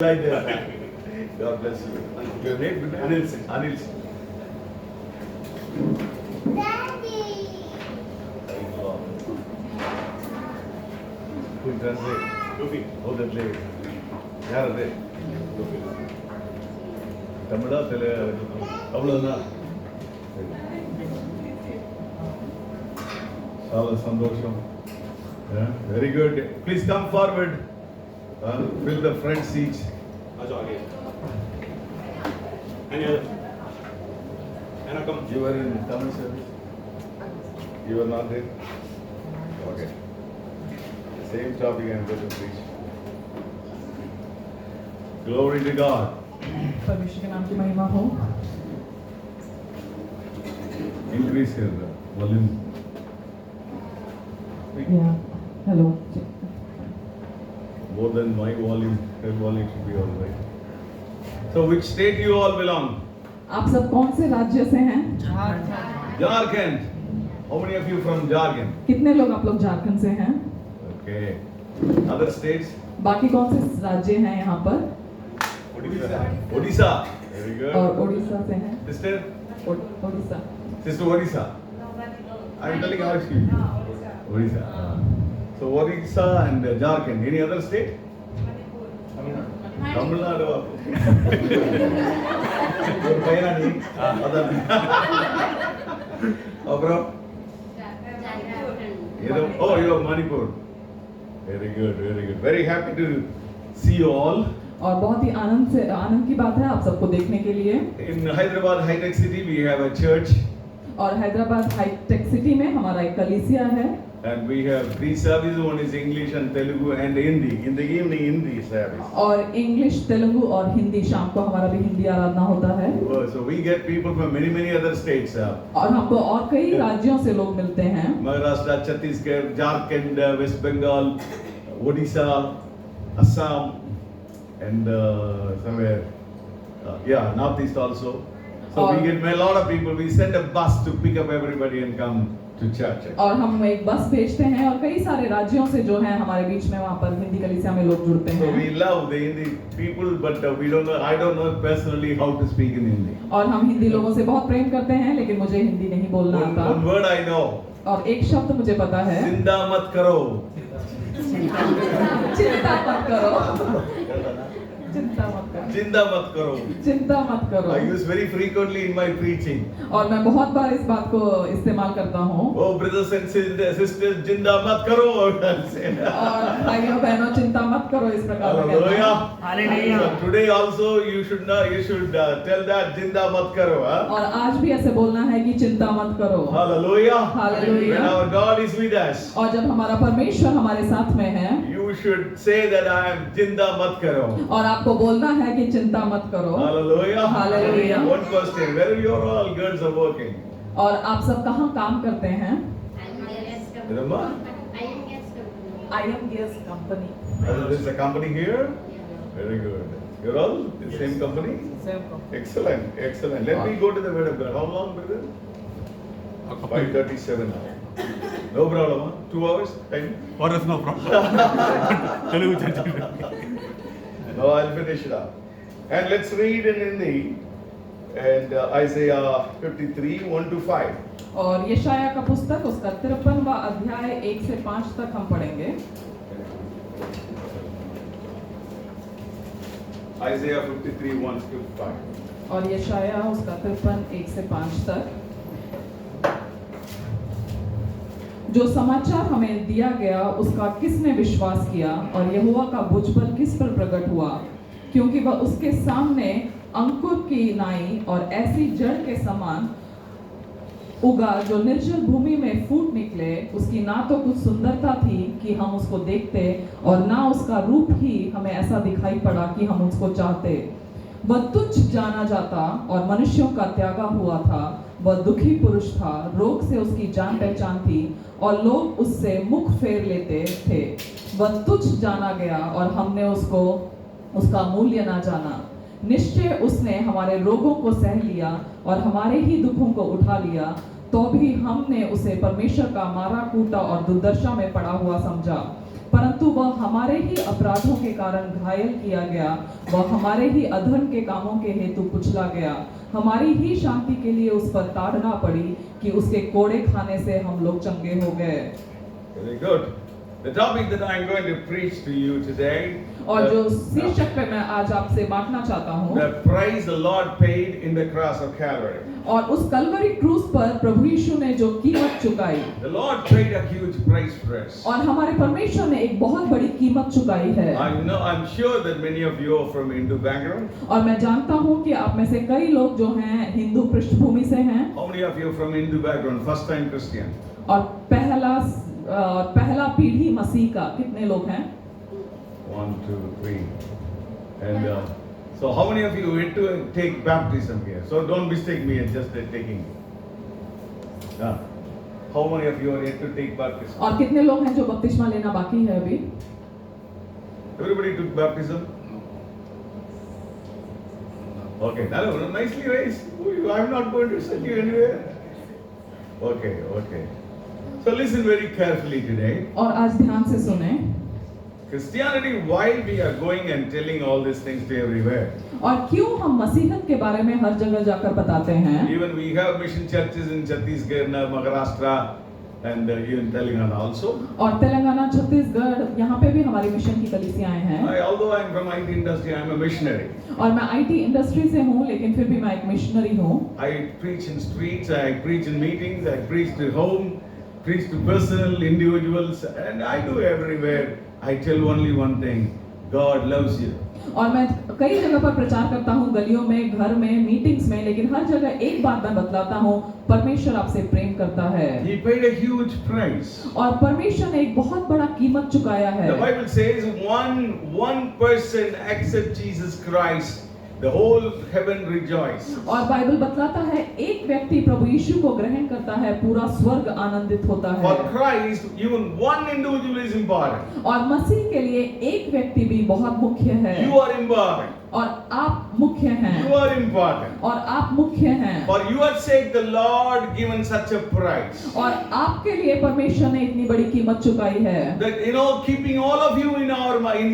Like that. God bless you. Your name, Anil Singh. Anil Singh. Daddy. Thank you, Lord. Who translate? Luffy. Oh, that lady. யார் அது? தமிழா அவ்வளவுதான். చాలా సంతోషం. Very good. Please come forward. Fill the front seats. Ajo आगे. Anil. Anna come. You were in Tamil service? You were not there? Okay. Same topic I'm going to preach. Glory to God. परमेश्वर के नाम की महिमा हो. Increase here the volume. Yeah. Hello. More than my volume, her volume should be all right. So which state you all belong? आप सब कौन से राज्य से हैं? Jharkhand. How many of you from Jharkhand? कितने लोग आप लोग झारखंड से हैं? Okay. Other states? बाकी कौन से राज्य हैं यहाँ पर? Odisha. Odisha. Very good. और उड़ीसा से हैं. Sister? Orissa. Sister Odisha. I'm telling how she. Odisha. So Odisha and Jharkhand. Any other state? Tamil Nadu. Your payana ni? Other. Abram? Oh, you are Manipur. Very good, very good. Very happy to see you all. और बहुत ही आनंद की बात है आप सबको देखने के लिए. In Hyderabad High Tech City, we have a church. और हैदराबाद हाईटेक सिटी में हमारा एक कलीसिया है. And we have three services. One is English and Telugu and Hindi. In the evening, Hindi service. और इंग्लिश, तेलुगु और हिंदी, शाम को हमारा भी हिंदी आराधना होता है. So we get people from many other states. और हमको और कई राज्यों से लोग मिलते हैं. Maharashtra, Chhattisgarh, Jharkhand, West Bengal, Odisha, Assam, and somewhere, Northeast also. So we get a lot of people. We send a bus to pick up everybody and come to church. और हम एक बस भेजते हैं और कई सारे राज्यों से जो हैं हमारे बीच में वहाँ पर हिंदी कलीसिया में लोग जुड़ते So हैं. we love the Hindi people, but we don't know. I don't know personally how to speak in Hindi. और हम हिंदी लोगों से बहुत प्रेम करते हैं लेकिन मुझे हिंदी नहीं बोलना One आता. word I know. और एक शब्द मुझे पता है. चिंता मत करो. चिंता मत करो. चिंता मत करो. चिंता मत करो. चिंता मत करो. I use very frequently in my preaching. और मैं बहुत बार इस बात को इस्तेमाल करता हूँ. Oh, brothers and sisters, चिंता मत करो. और भाइयों बहनों चिंता मत करो इस प्रकार का कहता हूँ. Hallelujah. So today also you should tell that चिंता मत करो. और आज भी ऐसे बोलना है कि चिंता मत करो. Hallelujah. Hallelujah. When our God is with us. और जब हमारा परमेश्वर हमारे साथ में है. You should say that I am चिंता मत करो. और आपको बोलना है कि चिंता मत करो. Hallelujah. Hallelujah. One question, where you are all girls are working? और आप सब कहाँ काम करते हैं? Remember? IMGS company. There is a company here. Very good. You're all the same company? Excellent, excellent. Let me go to the word of God. How long, brother? 5:37 now. No problem, huh? 2 hours time? For us, no problem. Telugu church. No, I'll finish it up. And let's read in Hindi and Isaiah 53, 1 to 5. और यशाया का पुस्तक उसका 53वां अध्याय 1 से 5 तक हम पढ़ेंगे. Isaiah 53, 1 to 5. और यशाया उसका 53 1 से 5 तक. जो समाचार हमें दिया गया उसका किसने विश्वास किया और यहोवा का भुजबल किस पर प्रकट हुआ, क्योंकि वह उसके सामने अंकुर की नाई और ऐसी जड़ के समान उगा जो निर्जल भूमि में फूट निकले. उसकी ना तो कुछ सुंदरता थी कि हम उसको देखते और ना उसका रूप ही हमें ऐसा दिखाई पड़ा कि हम उसको चाहते. वह तुच्छ जाना जाता और मनुष्यों का त्यागा हुआ था. वह दुखी पुरुष था, रोग से उसकी जान पहचान थी और लोग उससे मुख फेर लेते थे. वह तुच्छ जाना गया और हमने उसका मूल्य ना जाना. निश्चय उसने हमारे रोगों को सह लिया और हमारे ही दुखों को उठा लिया. तो भी हमने उसे परमेश्वर का मारा कूटा और दुर्दशा में पड़ा हुआ समझा. परंतु वह हमारे ही अपराधों के कारण घायल किया गया, वह हमारे ही अधर्म के कामों के हेतु कुचला गया, हमारी ही शांति के लिए उस पर ताड़ना पड़ी कि उसके कोड़े खाने से हम लोग चंगे हो गए। Very good. The topic that I'm going to preach to you today, और जो शीर्षक पे मैं आज आपसे बांटना चाहता हूँ, the price the Lord paid in the cross of Calvary. और उस कलवरी क्रूस पर प्रभु यीशु ने जो कीमत चुकाई, The Lord paid a huge price for us. और हमारे परमेश्वर ने एक बहुत बड़ी कीमत चुकाई है। I'm sure that many of you are from Hindu background. और मैं जानता हूँ कि आप में से कई लोग जो हैं हिंदू पृष्ठभूमि से हैं। How many of you are from Hindu background? First time Christian. और पहला पीढ़ी मसीह का कितने लोग हैं? 1, 2, 3. And so how many of you went to take baptism here? So don't mistake me as just taking. How many of you are yet to take baptism? और कितने लोग हैं जो बपतिस्मा लेना बाकी है अभी? Everybody took baptism? Okay, no, nicely raised. I'm not going to send you anywhere. Okay. So listen very carefully today. और आज ध्यान से सुने। Christianity, why we are going and telling all these things to everywhere? और क्यों हम मसीहत के बारे में हर जगह जाकर बताते हैं? Even we have mission churches in Chhattisgarh, Maharashtra, and even Telangana also. और तेलंगाना, छत्तीसगढ़, यहाँ पे भी हमारी मिशन की कलीसियाएं हैं। Although I'm from IT industry, I'm a missionary. और मैं IT इंडस्ट्री से हूँ, लेकिन फिर भी मैं एक मिशनरी हूँ। I preach in streets, I preach in meetings, I preach to home, preach to personal individuals, and I do everywhere. I tell only one thing: God loves you. और मैं कई जगह पर प्रचार करता हूँ, गलियों में, घर में, मीटिंग्स में, लेकिन हर जगह एक बात मैं बतलाता हूँ, परमेश्वर आपसे प्रेम करता है। He paid a huge price. और परमेश्वर ने एक बहुत बड़ा कीमत चुकाया है। The Bible says one person accept Jesus Christ, the whole heaven rejoice. और बाइबल बतलाता है एक व्यक्ति प्रभु यीशु को ग्रहण करता है, पूरा स्वर्ग आनंदित होता है। For Christ, even one individual is important. और मसीह के लिए एक व्यक्ति भी बहुत मुख्य है। You are important. और आप मुख्य हैं। You are important. और आप मुख्य हैं। For your sake, the Lord given such a price. और आपके लिए परमेश्वर ने इतनी बड़ी कीमत चुकाई है। That keeping all of you in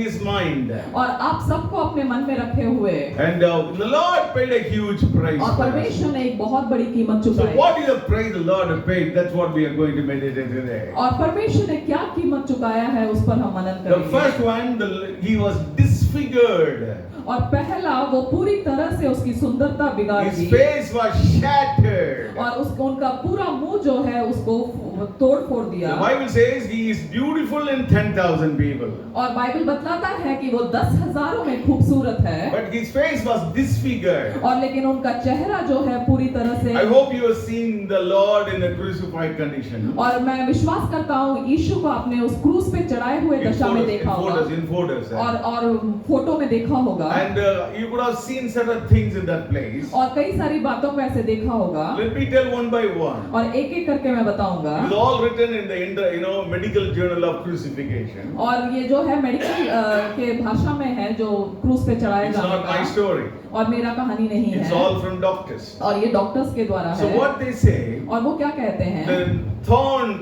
His mind. और आप सबको अपने मन में रखे हुए। And the Lord paid a huge price. और for us. परमेश्वर ने एक बहुत बड़ी कीमत So चुकाई। what is the price the Lord has paid? That's what we are going to meditate today. और परमेश्वर ने क्या कीमत चुकाया है उस पर हम मनन The करेंगे। first one, He was disfigured. और पहला, वो पूरी तरह से उसकी सुंदरता बिगाड़ His the. face was shattered. और उसको उनका पूरा मुंह जो है उसको तोड़ फोड़ दिया। The Bible says He is beautiful in 10,000 people. और बाइबल बतलाता है कि वो 10,000 में खूबसूरत है। But His face was disfigured. और लेकिन उनका चेहरा जो है पूरी तरह से। I hope you have seen the Lord in a crucified condition. और मैं विश्वास करता हूँ यीशु को आपने उस क्रूस पे चढ़ाए हुए दशा में देखा होगा। In photos. और फोटो में देखा होगा। And you could have seen certain things in that place. और कई सारी बातों को ऐसे देखा होगा। Let me tell one by one. और एक एक करके मैं बताऊंगा। It is all written in the medical journal of crucifixion. और ये जो है मेडिकल के भाषा में है जो क्रूस पे चढ़ाए It's जाने not my का। story. और मेरा कहानी नहीं It's है। all from doctors. और ये डॉक्टर्स के द्वारा So है। what they say, और वो क्या कहते हैं? the thorn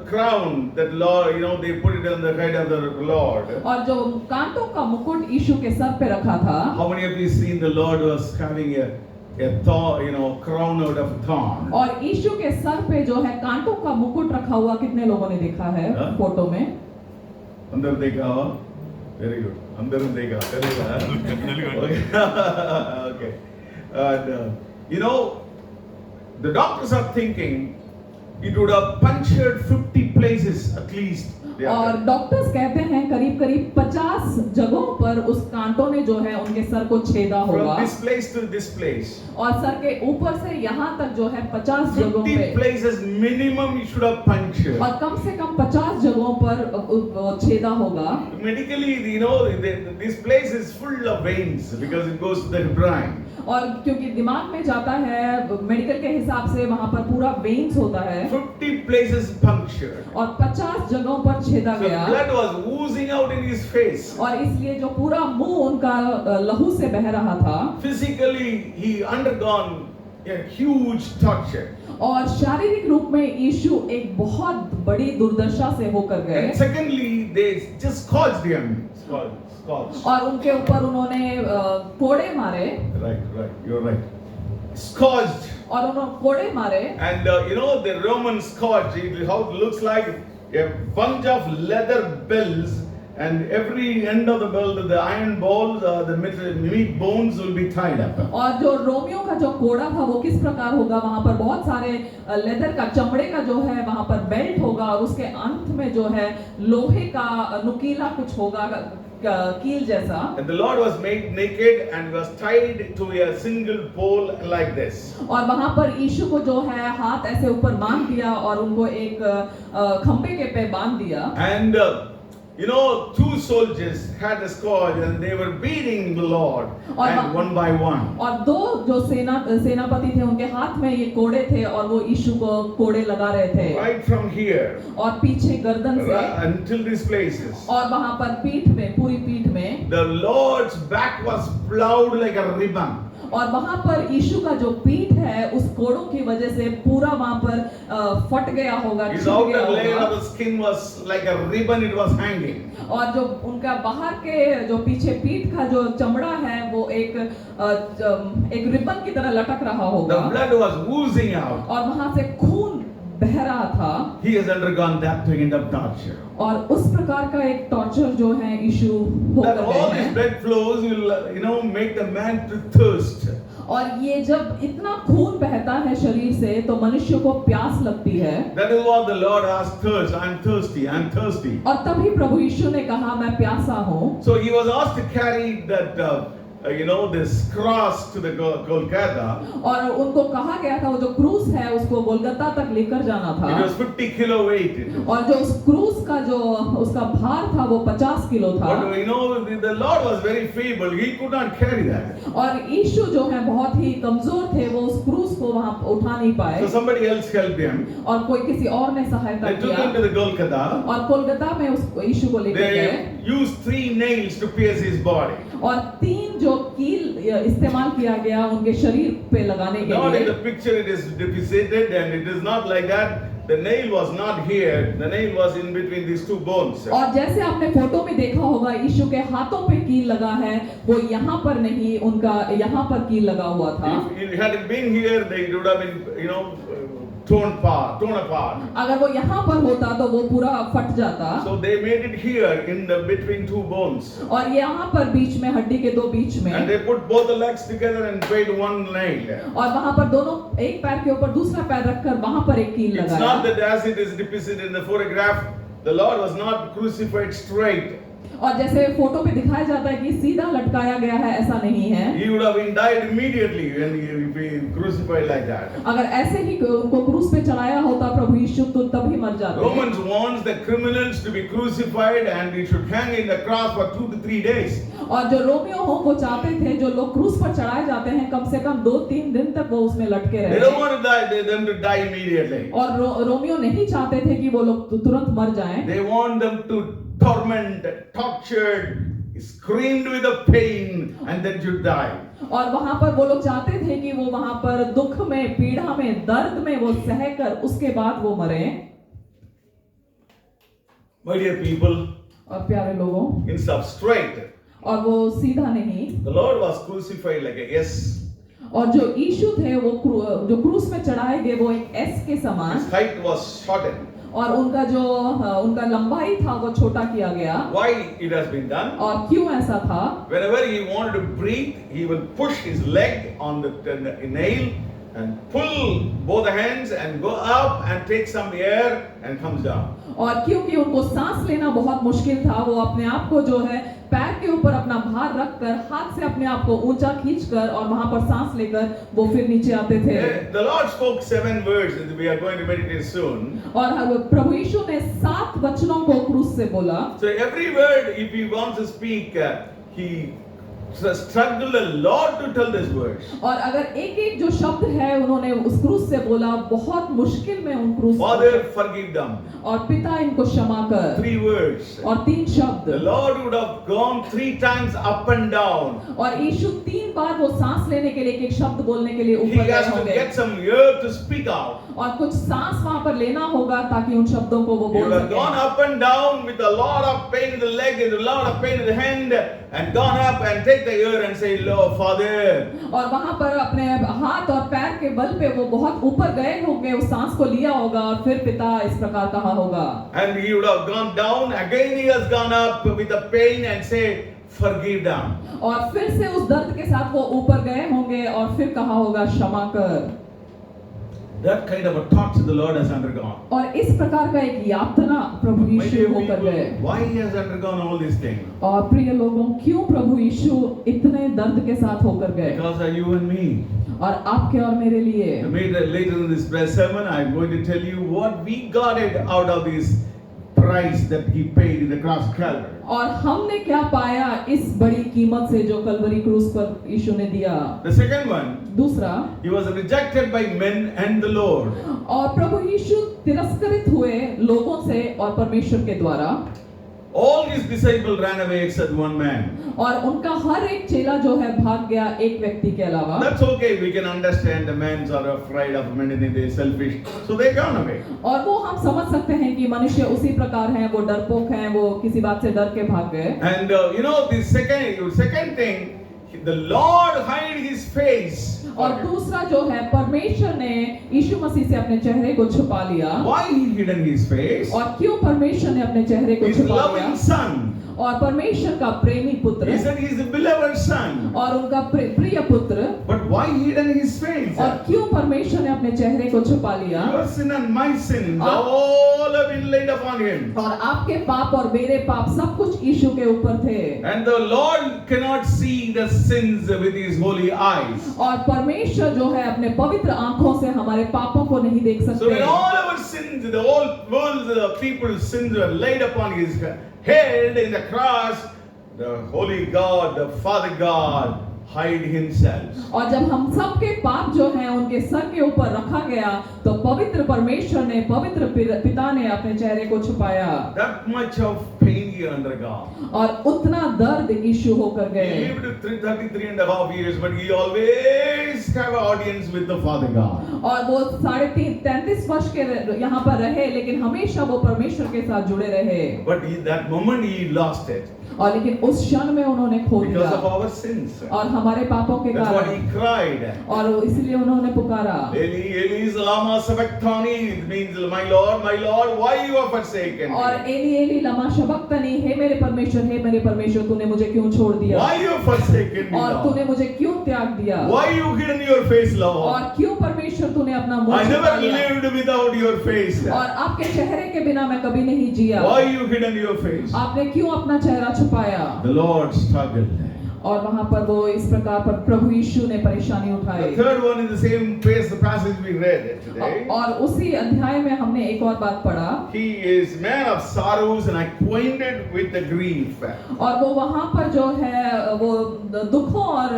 crown that Lord, they put it on the head of the Lord. और जो कांटों का मुकुट यीशु के सर पे रखा था। How many of you seen the Lord was having a thorn, crown out of thorn? और यीशु के सर पे जो है कांटों का मुकुट रखा हुआ कितने लोगों ने देखा है फोटो में? अंदर देखा हो? Very good. अंदर देखा, okay. And the doctors are thinking it would have punctured 50 places at least. और डॉक्टर्स कहते हैं करीब करीब 50 जगहों पर उस कांटों ने जो है उनके सर को छेदा होगा। From this place to this place. और सर के ऊपर से यहाँ तक जो है 50 जगहों 50 पे। places minimum it should have punctured. और कम से कम 50 जगहों पर छेदा होगा। Medically, this place is full of veins because it goes to the brain. और क्योंकि दिमाग में जाता है मेडिकल के हिसाब से वहाँ पर पूरा वेन्स होता है। 50 places punctured. और 50 जगहों पर छेदा So गया। blood was oozing out in his face. और इसलिए जो पूरा मुंह उनका लहू से बह रहा था। Physically, he undergone a huge torture. और शारीरिक रूप में यीशु एक बहुत बड़ी दुर्दशा से होकर गए। And secondly, they just scourged him. Scourged. और उनके ऊपर उन्होंने कोड़े मारे, Right, you're right. Scourged. और उन्होंने कोड़े मारे। And you know the Roman scourge, how it looks like a bunch of leather bells, and every end of the bell, the iron balls, the meat bones will be tied up. और जो Romeo का जो कोड़ा था वो किस प्रकार होगा, वहां पर बहुत सारे लेदर का, चमड़े का जो है वहां पर बेल्ट होगा, और उसके अंत में जो है लोहे का नुकीला कुछ होगा, कील जैसा। And the Lord was made naked and was tied to a single pole like this. और वहां पर यीशु को जो है हाथ ऐसे ऊपर बांध दिया और उनको एक खंबे के पे बांध दिया। And you know, two soldiers had a scourge and they were beating the Lord, and one by one. और दो जो सेनापति थे उनके हाथ में ये कोड़े थे और वो यीशु को कोड़े लगा रहे थे। Right from here. और पीछे गर्दन से until these places. और वहां पर पीठ में, पूरी पीठ में। The Lord's back was plowed like a ribbon. और वहां पर यीशु का जो पीठ है उस कोड़ों की वजह से पूरा वहां पर फट गया होगा, His छूट गया outer layer होगा। of the skin was like a ribbon, it was hanging. और जो उनका बाहर के जो पीछे पीठ का जो चमड़ा है वो एक रिबन की तरह लटक रहा The होगा, blood was oozing out. और वहां से खून बह रहा था। He has undergone that kind of torture. और उस प्रकार का एक टॉर्चर जो है यीशु That होकर all गए these हैं। blood flows will, make the man to thirst. और ये जब इतना खून बहता है शरीर से तो मनुष्य को प्यास लगती है। That is what the Lord asked thirst. I'm thirsty. I'm thirsty. और तभी प्रभु यीशु ने कहा मैं प्यासा हूँ। So he was asked to carry that, this cross to the Golgotha. और उनको कहा गया था वो जो क्रूस है उसको गोलगत्ता तक लेकर जाना था। It was 50 kilo weight. और जो उस क्रूस का जो उसका भार था वो 50 किलो था। But the Lord was very feeble. He could not carry that. और यीशु जो है बहुत ही कमजोर थे, वो उस क्रूस को वहां उठा नहीं पाए। So somebody else helped him. और कोई किसी और ने सहायता They took किया him to the Golgotha. और कोलकाता में उस यीशु को लेकर गए। They used 3 nails to pierce his body. और 3 जो कील इस्तेमाल किया गया उनके शरीर पे लगाने के Not in लिए। the picture it is depicted, and it is not like that. The nail was not here. The nail was in between these two bones. और जैसे आपने फोटो में देखा होगा यीशु के हाथों पे कील लगा है, वो यहाँ पर नहीं, उनका यहाँ पर कील लगा हुआ था। If had it been here, they would have been, torn apart. अगर वो यहाँ पर होता तो वो पूरा फट जाता। So they made it here in the between two bones. और यहाँ पर बीच में, हड्डी के 2 बीच में। And they put both the legs together and made one nail. और वहाँ पर दोनों, एक पैर के ऊपर दूसरा पैर रखकर वहाँ पर एक कील It's लगाया। not that as it is depicted in the photograph, the Lord was not crucified straight. और जैसे फोटो पे दिखाया जाता है कि सीधा लटकाया गया है, ऐसा नहीं है। He would have been died immediately when he been crucified like that. अगर ऐसे ही उनको क्रूस पे चढ़ाया होता प्रभु यीशु तो तभी मर जाते। Romans wants the criminals to be crucified and he should hang in the cross for 2 to 3 days. और जो रोमियो हो वो चाहते थे जो लोग क्रूस पर चढ़ाए जाते हैं कम से कम 2-3 दिन तक वो उसमें लटके They don't रहे। want to die, them to die immediately. और रोमियो नहीं चाहते थे कि वो लोग तुरंत मर जाएं। They want them to torment, tortured, screamed with the pain and then should die. और वहां पर वो लोग चाहते थे कि वो वहां पर दुख में, पीड़ा में, दर्द में वो सहकर उसके बाद वो मरे। My dear people, और प्यारे लोगों, instead of straight, और वो सीधा नहीं। the Lord was crucified like a S. और जो यीशु थे वो जो क्रूस में चढ़ाए गए वो एक एस के समान। His height was shortened. और उनका जो उनका लंबाई था वो छोटा किया गया। Why it has been done? और क्यों ऐसा था? Whenever he wanted to breathe, he will push his leg on the nail and pull both hands and go up and take some air and comes down. और क्योंकि उनको सांस लेना बहुत मुश्किल था, वो अपने आप को जो है पैर के ऊपर अपना भार रखकर हाथ से अपने आप को ऊंचा खींचकर और वहां पर सांस लेकर वो फिर नीचे आते थे। The Lord spoke 7 words that we are going to meditate soon. और प्रभु यीशु ने 7 वचनों को क्रूस से बोला। So every word, if he wants to speak, he struggled a lot to tell this verse. और अगर एक एक जो शब्द है उन्होंने उस क्रूस से बोला, बहुत मुश्किल में उन क्रूस Father, forgive them. और पिता इनको क्षमा कर, 3 words. और 3 शब्द। The Lord would have gone 3 times up and down. और यीशु 3 बार वो सांस लेने के लिए एक एक शब्द बोलने के लिए He ऊपर has गए to होंगे, get some air to speak out. और कुछ सांस वहां पर लेना होगा ताकि उन शब्दों को वो He बोल would have gone सके। up and down with a lot of pain in the leg and a lot of pain in the hand, and gone up and take the air and say, Lord, Father. और वहां पर अपने हाथ और पैर के बल पे वो बहुत ऊपर गए होंगे, उस सांस को लिया होगा और फिर पिता इस प्रकार कहा होगा। And he would have gone down, again he has gone up with the pain and say, forgive them. और फिर से उस दर्द के साथ वो ऊपर गए होंगे और फिर कहा होगा क्षमा कर। That kind of a torture the Lord has undergone. और इस प्रकार का एक यातना प्रभु My यीशु dear होकर people, गए। why he has undergone all these things? और प्रिय लोगों, क्यों प्रभु यीशु इतने दर्द के साथ होकर गए? Because of you and me. और आपके और मेरे लिए। Later in this sermon, I am going to tell you what we got it out of this price that he paid in the cross of Calvary. और हमने क्या पाया इस बड़ी कीमत से जो कलवरी क्रूस पर यीशु ने दिया? The second one, दूसरा, he was rejected by men and the Lord. और प्रभु यीशु तिरस्कृत हुए लोगों से और परमेश्वर के द्वारा। All his disciples ran away except one man. और उनका हर एक चेला जो है भाग गया एक व्यक्ति के अलावा। That's okay. We can understand the men are afraid of many things. They're selfish, so they gone away. और वो हम समझ सकते हैं कि मनुष्य उसी प्रकार हैं, वो डरपोक हैं, वो किसी बात से डर के भाग गए। And you know the second thing, the Lord hid his face. और दूसरा जो है, परमेश्वर ने यीशु मसीह से अपने चेहरे को छुपा लिया। Why he hidden his face? और क्यों परमेश्वर ने अपने चेहरे को His छुपा loving लिया? son. और परमेश्वर का प्रेमी पुत्र, He said he's a beloved son. और उनका प्रिय पुत्र। But why hidden his face? और क्यों परमेश्वर ने अपने चेहरे को छुपा लिया? Your sin and my sins all have been laid upon him. और आपके पाप और मेरे पाप सब कुछ यीशु के ऊपर थे। And the Lord cannot see the sins with his holy eyes. और परमेश्वर जो है अपने पवित्र आंखों से हमारे पापों को नहीं देख So सकते। when all our sins, the whole world's people's sins were laid upon his head in the cross, the holy God, the Father God, hide himself. और जब हम सबके पाप जो हैं उनके सर के ऊपर रखा गया, तो पवित्र परमेश्वर ने, पवित्र पिता ने अपने चेहरे को छुपाया। That much of pain he undergone. और उतना दर्द यीशु होकर He गए। lived 33 and a half years, but he always have an audience with the Father God. और वो 33 वर्ष के यहाँ पर रहे, लेकिन हमेशा वो परमेश्वर के साथ जुड़े रहे। But that moment he lost it और लेकिन उस क्षण में उन्होंने खो because दिया, of our sins. और हमारे पापों के That's what कारण। he cried. और इसलिए उन्होंने पुकारा, Eli, Eli, lama sabachthani. It means, my Lord, why you have forsaken me? और एली एली लमा शबक्तनी, हे मेरे परमेश्वर, तूने मुझे क्यों छोड़ दिया? Why you have forsaken me, और Lord? तूने मुझे क्यों त्याग दिया? Why you hidden your face, Lord? और क्यों परमेश्वर तूने अपना मुंह I छुपा never लिया? lived without your face. और आपके चेहरे के बिना मैं कभी नहीं जिया। Why you hidden your face? आपने क्यों अपना चेहरा छुपाया? The Lord struggled. और वहां पर वो इस प्रकार पर प्रभु यीशु ने परेशानी उठाई। The third one in the same passage we read today. और उसी अध्याय में हमने एक और बात पढ़ा। He is man of sorrows and acquainted with the grief. और वो वहां पर जो है वो दुखों और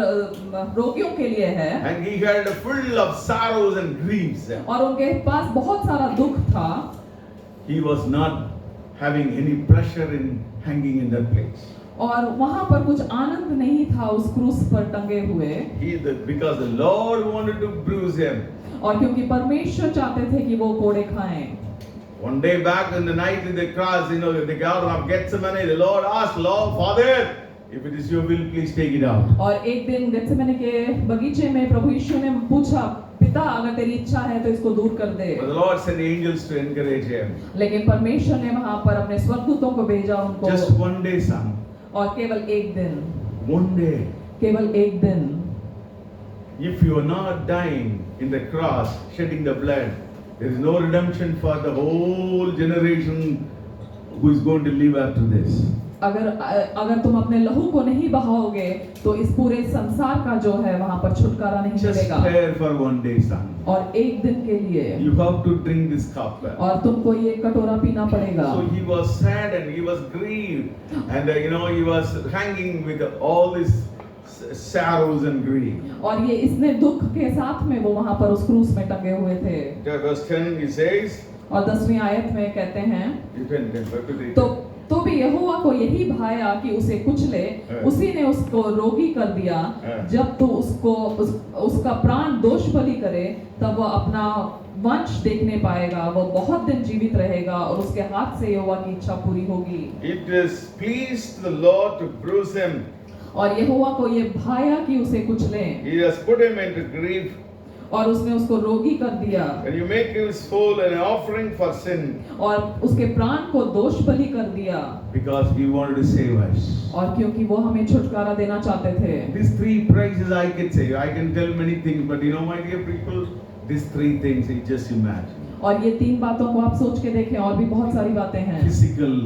रोगियों के लिए है। And he had full of sorrows and griefs. और उनके पास बहुत सारा दुख था। He was not having any pleasure in hanging in that place. और वहां पर कुछ आनंद नहीं था उस क्रूस पर टंगे हुए। Because the Lord wanted to bruise him. और क्योंकि परमेश्वर चाहते थे कि वो कोड़े खाएं। One day back in the night in the cross, the Garden of Gethsemane, the Lord asked, Lord, Father, if it is your will, please take it out. और एक दिन गेत्सेमने के बगीचे में प्रभु यीशु ने पूछा, पिता अगर तेरी इच्छा है तो इसको दूर कर दे। But the Lord sent angels to encourage him. लेकिन परमेश्वर ने वहां पर अपने स्वर्गदूतों को भेजा उनको। Just one day, son. और केवल एक दिन, One day. केवल एक दिन। If you are not dying in the cross, shedding the blood, there is no redemption for the whole generation who is going to live after this. अगर तुम अपने लहू को नहीं बहाओगे तो इस पूरे संसार का जो है वहां पर छुटकारा नहीं Just मिलेगा। spare for one day, son. और एक दिन के लिए You have to drink this cup. और तुमको ये कटोरा पीना पड़ेगा। So he was sad and he was grieved, and he was hanging with all these sorrows and grief. और ये इसने दुख के साथ में वो वहां पर उस क्रूस में टंगे हुए थे। Verse 10 he says, और 10वीं आयत में कहते हैं, you can repeat it. तो भी यहोवा को यही भाया कि उसे कुचले, उसी ने उसको रोगी कर दिया। जब तू उसका प्राण दोष बलि करे, तब वह अपना वंश देखने पाएगा, वो बहुत दिन जीवित रहेगा और उसके हाथ से यहोवा की इच्छा पूरी होगी। It is pleased the Lord to bruise him. और यहोवा को ये भाया कि उसे कुचले, He has put him into grief. और उसने उसको रोगी कर दिया, And you make his soul an offering for sin, और उसके प्राण को दोष बलि कर दिया, because he wanted to save us. और क्योंकि वो हमें छुटकारा देना चाहते थे। These three praises I can say. I can tell many things, but you know, my dear people, these three things, you just imagine. और ये 3 बातों को आप सोच के देखें, और भी बहुत सारी बातें हैं। Physical,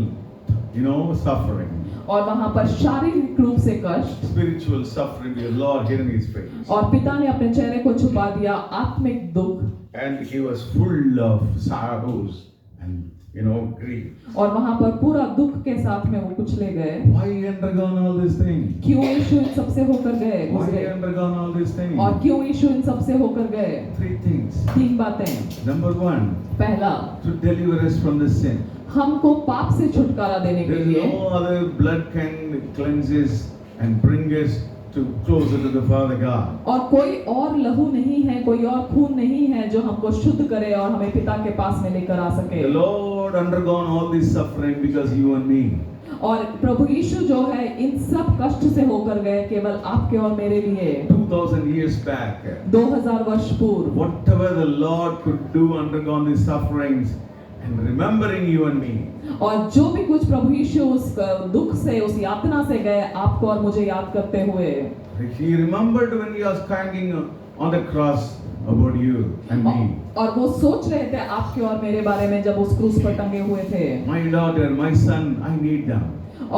suffering. और वहां पर शारीरिक रूप से कष्ट, Spiritual suffering, your Lord hidden his face. और पिता ने अपने चेहरे को छुपा दिया, आत्मिक दुख, And he was full of sorrows and, grief. और वहां पर पूरा दुख के साथ में वो कुचले गए। Why he undergone all these things? क्यों यीशु इन सबसे होकर गए, Why he गुजरे, undergone all these things? और क्यों यीशु इन सबसे होकर गए? 3 things. 3 बातें। Number 1, पहला, to deliver us from the sin. हमको पाप से छुटकारा देने के There is लिए। no other blood can cleanse us and bring us to closer to the Father God. और कोई और लहू नहीं है, कोई और खून नहीं है जो हमको शुद्ध करे और हमें पिता के पास में लेकर आ सके। The Lord undergone all this suffering because you and me. और प्रभु यीशु जो है इन सब कष्ट से होकर गए केवल आपके और मेरे लिए। 2000 years back, 2000 वर्ष पूर्व whatever the Lord could do, undergone these sufferings and remembering you and me. और जो भी कुछ प्रभु यीशु उस दुख से, उस यातना से गए, आपको और मुझे याद करते हुए। He remembered when he was hanging on the cross about you and me. और वो सोच रहे थे आपके और मेरे बारे में जब उस क्रूस पर टंगे हुए थे। My daughter, my son, I need them.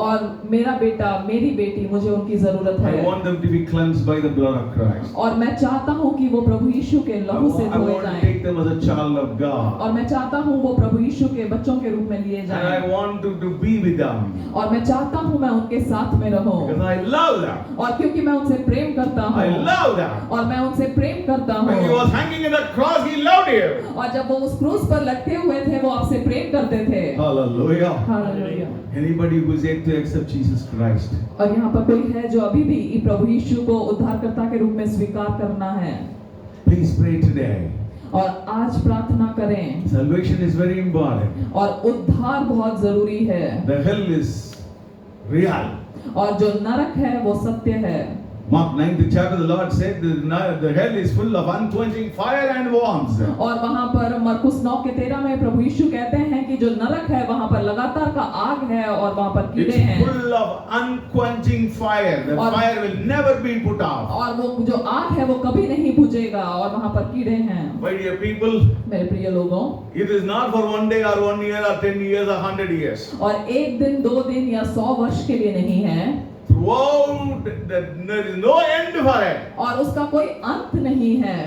और मेरा बेटा, मेरी बेटी, मुझे उनकी जरूरत I है। want them to be cleansed by the blood of Christ. और मैं चाहता हूँ कि वो प्रभु यीशु के लहू से I धोए want to जाएं। take them as a child of God. और मैं चाहता हूँ वो प्रभु यीशु के बच्चों के रूप में लिए And I जाएं। want to be with them. और मैं चाहता हूँ मैं उनके साथ में रहूं। Because I love them. और क्योंकि मैं उनसे प्रेम करता I हूँ। love them. और मैं उनसे प्रेम करता When he हूँ। was hanging in the cross, he loved you. और जब वो उस क्रूस पर लटके हुए थे, वो आपसे प्रेम करते थे। Hallelujah. Hallelujah. Anybody who is yet to accept Jesus Christ, और यहाँ पर कोई है जो अभी भी प्रभु यीशु को उद्धारकर्ता के रूप में स्वीकार करना है, please pray today. और आज प्रार्थना करें। Salvation is very important. और उद्धार बहुत जरूरी है। The hell is real. और जो नरक है वो सत्य है। Mark 9th chapter, the Lord said the hell is full of unquenching fire and worms. और वहां पर मरकुस 9:13 में प्रभु यीशु कहते हैं कि जो नरक है वहां पर लगातार का आग है और वहां पर कीड़े It's हैं। full of unquenching fire. The और- fire will never be put out. और वो जो आग है वो कभी नहीं बुझेगा और वहां पर कीड़े हैं। My dear people, मेरे प्रिय लोगों, it is not for 1 day or 1 year or 10 years or 100 years. और 1 दिन 2 दिन या 100 वर्ष के लिए नहीं है, Throughout, there is no end for it. और उसका कोई अंत नहीं है।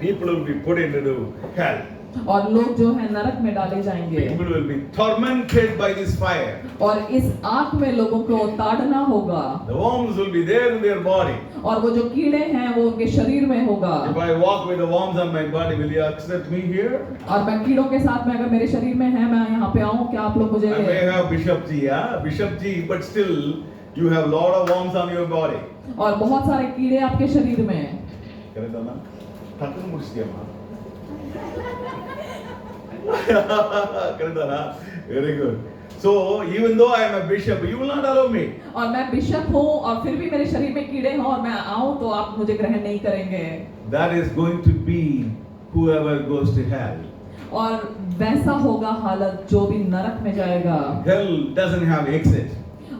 People will be put into hell. और लोग जो है नरक में डाले जाएंगे, People will be tormented by this fire. और इस आग में लोगों को ताड़ना होगा, The worms will be there in their body. और वो जो कीड़े हैं वो उनके शरीर में होगा। If I walk with the worms on my body, will you accept me here? और मैं कीड़ों के साथ में अगर मेरे शरीर में है, मैं यहाँ पे आऊँ, क्या आप लोग मुझे? I may have Bishop G, Bishop G, but still you have lot of worms on your body. और बहुत सारे कीड़े आपके शरीर में। Correct, Anna? Takkunu mudichitiyamma. Correct, Anna? Very good. So even though I am a bishop, you will not allow me. और मैं bishop हूँ और फिर भी मेरे शरीर में कीड़े हों और मैं आऊँ तो आप मुझे ग्रहण नहीं करेंगे। That is going to be whoever goes to hell. और वैसा होगा हालत जो भी नरक में जाएगा। Hell doesn't have exit.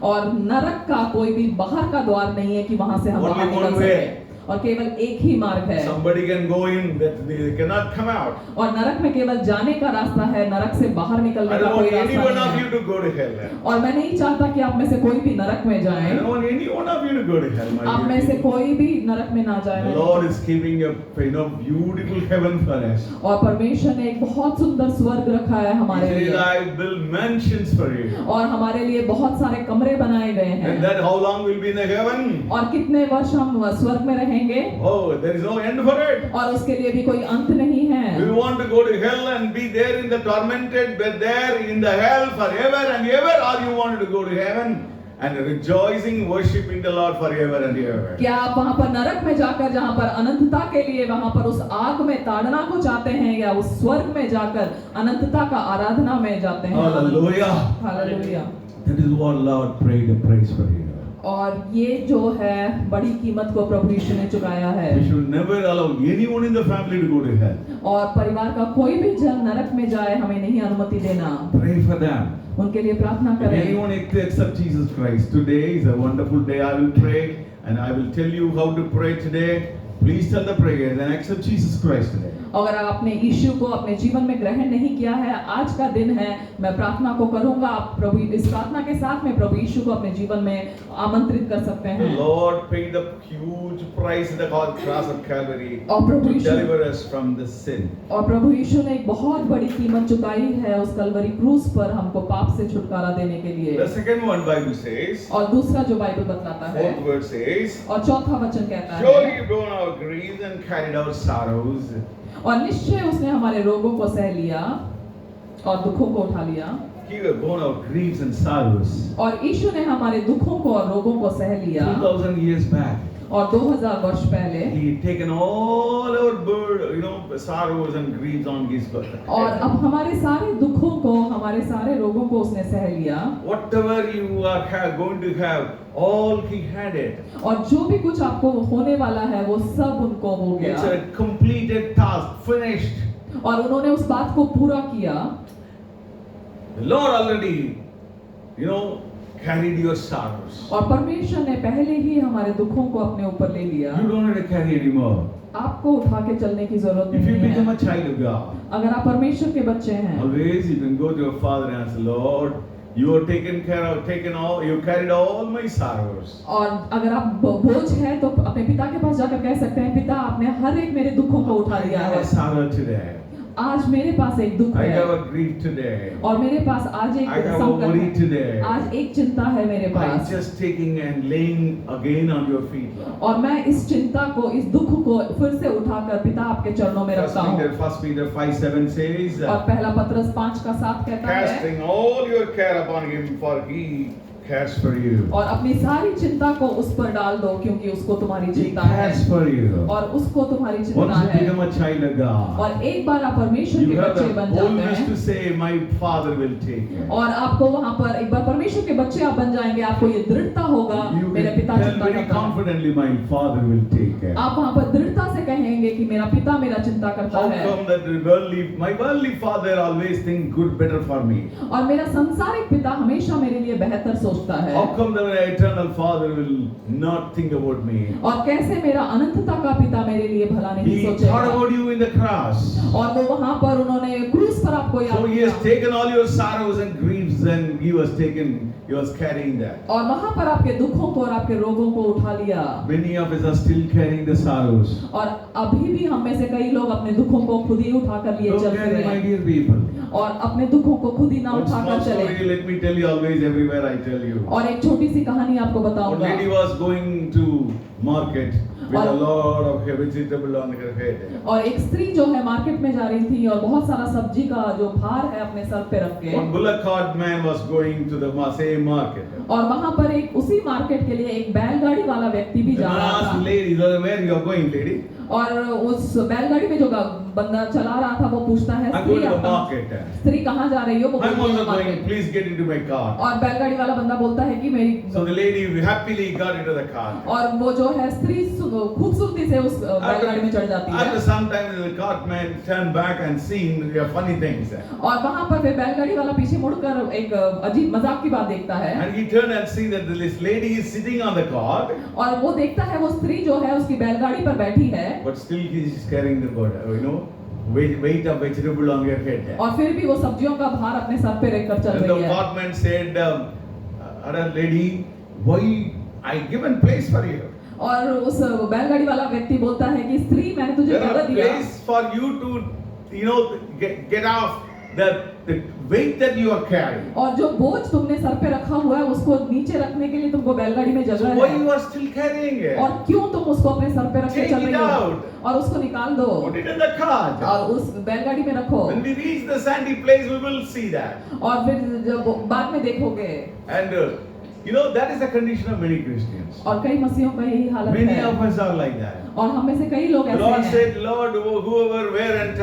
और नरक का कोई भी बाहर का द्वार नहीं है कि वहां से हम Only बाहर निकल one way. सके। और केवल एक ही मार्ग है Somebody can go in, that they cannot come out. और नरक में केवल जाने का रास्ता है, नरक से बाहर I निकलने का don't कोई want any रास्ता one of नहीं you है। to go to hell. और मैं नहीं चाहता कि आप में से कोई भी नरक में I जाए, don't want any one of you to go to hell. My आप dear में से people. कोई भी नरक में ना जाए। The Lord is keeping a beautiful heaven for us. और परमेश्वर ने एक बहुत सुंदर स्वर्ग रखा है He हमारे says, लिए I build mansions for you. और हमारे लिए बहुत सारे कमरे बनाए गए And हैं। that how long will be in the heaven? और कितने वर्ष हम स्वर्ग में रहेंगे Oh, there is no end for it. और उसके लिए भी कोई अंत नहीं Do है। you want to go to hell and be there in the tormented, but there in the hell forever and ever, or you want to go to heaven and rejoicing, worshiping the Lord forever and ever? क्या आप वहां पर नरक में जाकर जहां पर अनंतता के लिए वहां पर उस आग में ताड़ना को चाहते हैं या उस स्वर्ग में जाकर अनंतता का आराधना में जाते हैं? Hallelujah. Hallelujah. That is what Lord prayed a praise for you. और ये जो है बड़ी कीमत को प्रभु यीशु ने चुकाया है। We should never allow anyone in the family to go to hell. और परिवार का कोई भी जन नरक में जाए हमें नहीं अनुमति देना। Pray for them. उनके लिए प्रार्थना If करें। anyone accept Jesus Christ, today is a wonderful day. I will pray and I will tell you how to pray today. Please tell the prayers and accept Jesus Christ today. अगर आपने यीशु को अपने जीवन में ग्रहण नहीं किया है, आज का दिन है, मैं प्रार्थना को करूंगा। आप प्रभु इस प्रार्थना के साथ में प्रभु यीशु को अपने जीवन में आमंत्रित कर सकते The हैं। Lord paid the huge price at the cross of Calvary और प्रभु to Yeshu deliver us from the sin. और प्रभु यीशु ने एक बहुत बड़ी कीमत चुकाई है उस कलवरी क्रूस पर हमको पाप से छुटकारा देने के लिए। The second one Bible says, और दूसरा जो बाइबल बतलाता है fourth word says, और चौथा वचन कहता surely है, you borne our griefs and carried our sorrows. और निश्चय उसने हमारे रोगों को सह लिया और दुखों को उठा लिया। He have borne our griefs and sorrows. और यीशु ने हमारे दुखों को और रोगों को सह लिया 2000 years back. और 2000 वर्ष पहले He had taken all our sorrows and griefs on his birth. और अब हमारे सारे दुखों को, हमारे सारे रोगों को उसने सह लिया। Whatever you are going to have, all he had it. और जो भी कुछ आपको होने वाला है वो सब उनको हो It's गया a completed task, finished. और उन्होंने उस बात को पूरा किया। The Lord already, carried your sorrows. और परमेश्वर ने पहले ही हमारे दुखों को अपने ऊपर ले लिया। You don't have to carry anymore. आपको उठा के चलने की जरूरत If you नहीं become है। a child of God, अगर आप परमेश्वर के बच्चे हैं, always you can go to your Father and say, Lord, you have you carried all my sorrows. और अगर आप बोझ है तो अपने पिता के पास जाकर कह सकते हैं, पिता आपने हर एक मेरे दुखों को उठा I लिया have है। a sorrow today. आज मेरे पास एक दुख I है have a grief today. और मेरे पास आज एक I have a संकट worry है। today. आज एक चिंता है मेरे I'm pass just taking and laying again on your feet, Lord. और मैं इस चिंता को, इस दुख को फिर से उठाकर पिता आपके चरणों में रखता हूँ। 1 Peter 5:7 says, और पहला पत्रस 5:7 कहता है, casting all your care upon him, for he cares for you. और अपनी सारी चिंता को उस पर डाल दो क्योंकि उसको तुम्हारी He चिंता है cares for you. और उसको तुम्हारी चिंता Once you है। become a child of God, और एक बार आप परमेश्वर you के have बच्चे the बन जाते boldness to हैं say, my Father will take care. और आपको वहां पर एक बार परमेश्वर के बच्चे आप बन जाएंगे, आपको ये दृढ़ता होगा, You मेरे can पिता tell चिंता very करता है। confidently, my Father will take care. आप वहां पर दृढ़ता से कहेंगे कि मेरा पिता मेरा चिंता करता How है। come that my worldly father always think good, better for me? और मेरा संसारिक पिता हमेशा मेरे लिए बेहतर सोचता है। How come that my eternal Father will not think about me? और कैसे मेरा अनंतता का पिता मेरे लिए भला नहीं He thought सोचेगा। about you in the cross. और वो वहां पर उन्होंने क्रूस पर आपको याद So he has किया taken all your sorrows and griefs and he was carrying that. और वहां पर आपके दुखों को और आपके रोगों को उठा लिया। Many of us are still carrying the sorrows. और अभी भी हम में से कई लोग अपने दुखों को खुद ही उठा कर लिए Don't चलते carry, my हैं dear people. और अपने दुखों को खुद ही ना One उठा small कर चले। story, let me tell you always, everywhere I tell you. और एक छोटी सी कहानी आपको One बताऊंगा। lady was going to market with a lot of vegetable on her head. और एक स्त्री जो है मार्केट में जा रही थी और बहुत सारा सब्जी का जो भार है अपने सर पे रख के। One bullock cart man was going to the same market. और वहां पर एक उसी मार्केट के लिए एक बैलगाड़ी वाला व्यक्ति भी The जा man रहा asked था। lady, where you are going, lady? और उस बैलगाड़ी में जो बंदा चला रहा था वो पूछता है I'm going स्त्री to the आप कहाँ- market. स्त्री कहाँ जा रही हो? वो I'm बोलती है also going, market. please get into my car. और बैलगाड़ी वाला बंदा बोलता है कि मेरी So the lady happily got into the car. और वो जो है स्त्री खूबसूरती से उस बैलगाड़ी में चढ़ जाती After है some time, the cartman turned back and seen funny things. और वहां पर फिर बैलगाड़ी वाला पीछे मुड़कर एक अजीब मजाक की बात देखता है And he turned and seen that this lady is sitting on the cart, और वो देखता है वो स्त्री जो है उसकी बैलगाड़ी पर बैठी है but still he is carrying the burden, weight of vegetable on her head. और फिर भी वो सब्जियों का भार अपने सर पे रखकर चल And the रही है cartman said, lady, why I given place for you? और उस बैलगाड़ी वाला व्यक्ति बोलता है कि स्त्री मैंने तुझे There जगह are दिया place for you to, get off the weight that you are carrying. और जो बोझ तुमने सर पे रखा हुआ है उसको नीचे रखने के लिए तुमको बैलगाड़ी में So जगह why है you are still carrying it? और क्यों तुम उसको अपने सर पे रख के Take चल it रही हो out. और उसको निकाल दो Put it in the cart. और उस बैलगाड़ी में रखो When we reach the sandy place, we will see that. और फिर जब बाद में देखोगे And that is the condition of many Christians. और कई मसीहों का यही हालत Many है of us are like that. और हम में से कई लोग The ऐसे Lord हैं said, Lord, whoever were and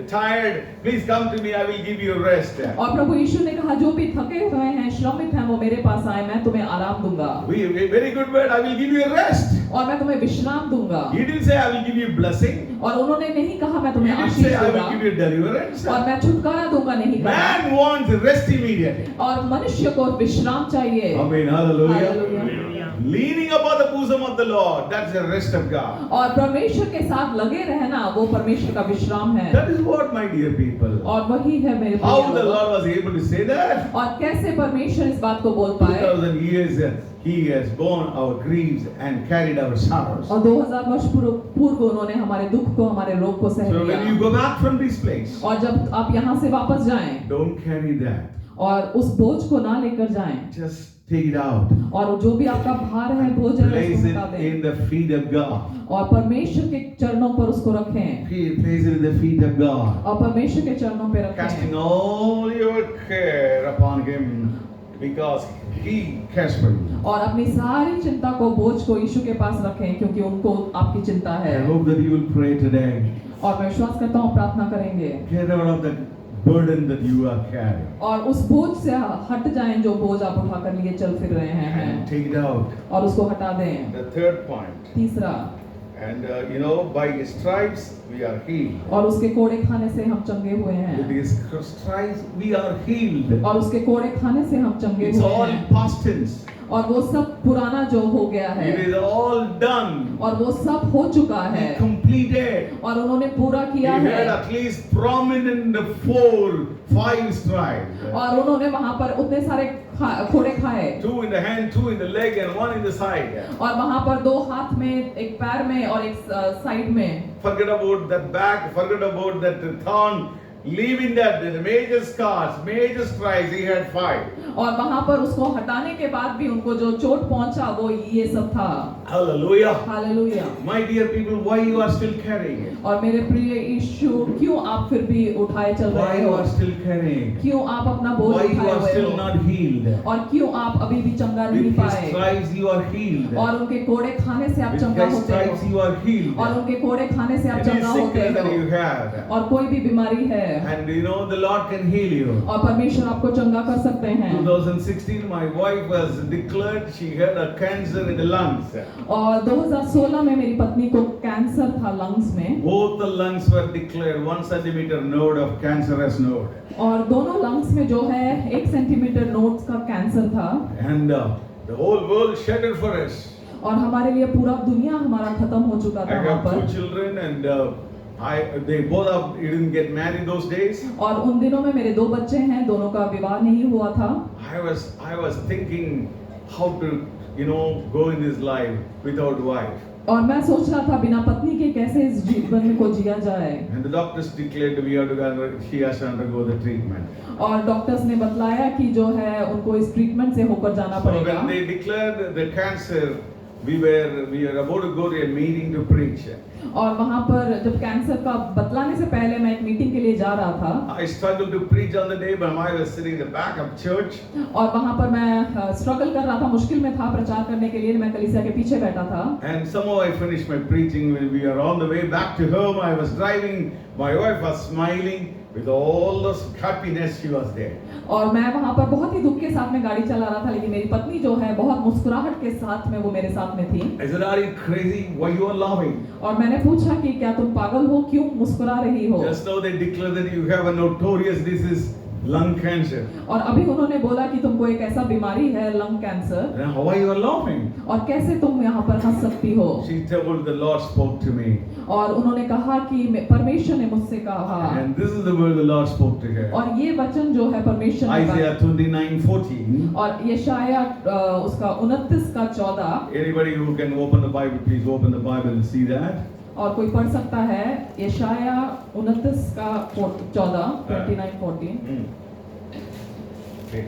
tired, please come to me, I will give you rest. और प्रभु यीशु ने कहा जो भी थके हुए हैं श्रमित हैं वो मेरे पास आए मैं तुम्हें आराम दूंगा Very good word, I will give you rest. और मैं तुम्हें विश्राम दूंगा He didn't say, I will give you blessing. और उन्होंने नहीं कहा मैं He तुम्हें didn't आशीष say, I दूंगा will give you deliverance. और मैं छुटकारा दूंगा नहीं कहा Man wants rest immediately. और मनुष्य को विश्राम चाहिए Amen, hallelujah. Hallelujah. Leaning upon the bosom of the Lord, that's the rest of God. और परमेश्वर के साथ लगे रहना वो परमेश्वर का विश्राम है That is what, my dear people. और वही है मेरे How प्रिय the लोगों। Lord was able to say that? और कैसे परमेश्वर इस बात को बोल पाए 2000 years He has borne our griefs and carried our sorrows. और 2000 वर्ष पूर्व उन्होंने हमारे दुख को हमारे रोग को सह So when you लिया go back from this place, और जब आप यहाँ से वापस जाएं don't carry that. और उस बोझ को ना लेकर जाएं Just take it out. और जो भी आपका भार है बोझ है Place उसको it हटा in दें the feet of God. और परमेश्वर के चरणों पर उसको रखें Place it in the feet of God. और परमेश्वर के चरणों पे Casting रखें all your care upon Him because He cares for you. और अपनी सारी चिंता को बोझ को यीशु के पास रखें क्योंकि उनको आपकी चिंता है I hope that you will pray today. और मैं विश्वास करता हूँ प्रार्थना करेंगे Get out of the burden that you are carrying और उस बोझ से हट जाएं जो बोझ आप उठाकर लिए चल फिर रहे हैं and take it out. और उसको हटा दें The third point. तीसरा And by His stripes we are healed. और उसके कोड़े खाने से हम चंगे हुए With हैं His stripes we are healed. और उसके कोड़े खाने से हम चंगे It's हुए all हैं past tense. और वो सब पुराना जो हो गया है It is all done. और वो सब हो चुका है He completed. और उन्होंने पूरा He किया had है at least prominent 4-5 stripes. और उन्होंने वहां पर उतने सारे कोड़े खाए 2 in the hand, 2 in the leg, and 1 in the side. और वहां पर 2 हाथ में एक पैर में और एक साइड में Forget about that back, forget about that thorn. Leaving that, the major scars, major stripes, he had 5. और वहां पर उसको हटाने के बाद भी उनको जो चोट पहुंचा वो ये सब था Hallelujah. Hallelujah My dear people, why you are still carrying it? और मेरे प्रिय यीशु क्यों आप फिर भी उठाए चल Why रहे you हो are still carrying it? क्यों आप अपना बोझ Why you उठाए are हुए still हो not healed? और क्यों आप अभी भी चंगा नहीं With His पाए stripes you are healed. और उनके कोड़े खाने से आप With चंगा His होते stripes हो you are healed. और उनके कोड़े खाने से आप Any चंगा होते sickness that you हो have, और कोई भी बीमारी है and the Lord can heal you. और परमेश्वर आपको चंगा कर सकते हैं 2016, my wife was declared she had a cancer in the lungs. और 2016 में मेरी पत्नी को कैंसर था लंग्स में Both the lungs were declared 1 centimeter node of cancerous node. और दोनों लंग्स में जो है 1 सेंटीमीटर नोड्स का कैंसर था And the whole world shuddered for us. और हमारे लिए पूरा दुनिया हमारा खत्म हो चुका I था वहाँ have 2 पर children and they both didn't get married those days. और उन दिनों में मेरे 2 बच्चे हैं दोनों का विवाह नहीं हुआ था I was thinking how to go in this life without wife. और मैं सोच रहा था बिना पत्नी के कैसे इस जीवन को जिया जाए And the doctors declared she has to undergo the treatment. और डॉक्टर्स ने बतलाया कि जो है उनको इस ट्रीटमेंट से होकर जाना So पड़ेगा when they declared the cancer, we were about to go to a meeting to preach. और वहाँ पर जब कैंसर का बतलाने से पहले मैं एक मीटिंग के लिए जा रहा था I struggled to preach on the day, but I was sitting in the back of church. और वहाँ पर मैं स्ट्रगल कर रहा था, मुश्किल में था प्रचार करने के लिए, मैं कलीसिया के पीछे बैठा था And somehow I finished my preaching. When we were on the way back to home, I was driving. My wife was smiling with all this happiness. She was there. और मैं वहाँ पर बहुत ही दुख के साथ में गाड़ी चला रहा था, लेकिन मेरी पत्नी जो है बहुत मुस्कुराहट के साथ में वो मेरे साथ में थी। I said, "Are you crazy? Why you are laughing?" और मैंने पूछा कि क्या तुम पागल हो, क्यों मुस्कुरा रही हो? Just now they declare that you have a notorious disease, lung cancer. और अभी उन्होंने बोला कि तुमको एक ऐसा बीमारी है, lung cancer, Then how are you laughing? और कैसे तुम यहाँ पर हंस सकती हो? She told the Lord spoke to me. और उन्होंने कहा कि परमेश्वर ने मुझसे कहा, And this is the word the Lord spoke to her. और ये वचन जो है परमेश्वर ने Isaiah कहा, 29:14. और यशाया उसका 29:14, Anybody who can open the Bible, please open the Bible and see that. और कोई पढ़ सकता है यशाया 29:14, 29:14। Okay.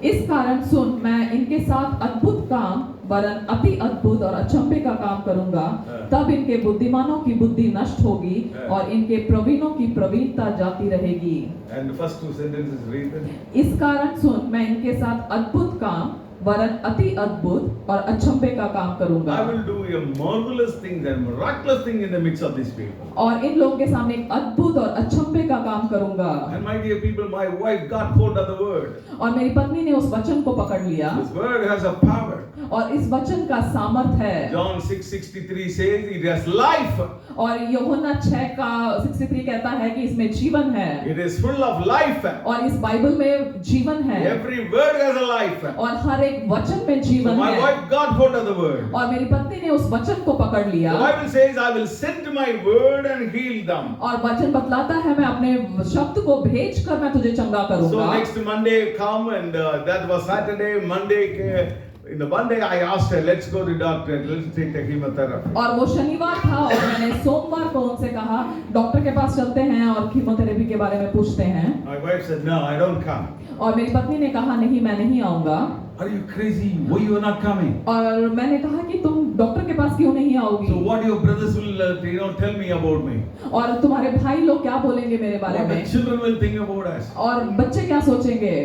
इस कारण सुन, मैं इनके साथ अद्भुत काम वरन अति अद्भुत और अचंभे का काम करूंगा। तब इनके बुद्धिमानों की बुद्धि नष्ट होगी और इनके प्रवीणों की प्रवीणता जाती रहेगी। And the first two sentences read them. इस कारण सुन, मैं इनके साथ अद्भुत काम वरन अति अद्भुत और अचंभे का काम करूंगा। I will do a marvelous thing and miraculous thing in the midst of these people. और इन लोगों के सामने एक अद्भुत और अचंभे का काम करूंगा। And my dear people, my wife got hold of the word. और मेरी पत्नी ने उस वचन को पकड़ लिया, This word has a power. और इस वचन का सामर्थ है। John 6:63 says it has life. और यूहन्ना 6:63 कहता है कि इसमें जीवन है, It is full of life. और इस बाइबल में जीवन है, Every word has a life. और हर एक वचन में So जीवन my है। wife got hold of the word. और मेरी पत्नी ने उस वचन को पकड़ लिया, The Bible says, I will send my word and heal them. और वचन बतलाता है मैं अपने शब्द को भेज कर मैं तुझे चंगा So करूंगा। next Monday come and that was Saturday. In the Monday I asked her, let's go to doctor, let's take the chemotherapy. और वो शनिवार था और मैंने सोमवार को उनसे कहा डॉक्टर के पास चलते हैं और कीमोथेरेपी के बारे में पूछते हैं। My wife said, no, I don't come. और मेरी पत्नी ने कहा नहीं, मैं नहीं आऊंगा। Are you crazy? Why you are not coming? और मैंने कहा कि तुम डॉक्टर के पास क्यों नहीं आओगी? So what your brothers will tell me about me? और तुम्हारे भाई लोग क्या बोलेंगे मेरे बारे What the में? children will think about us? और बच्चे क्या सोचेंगे?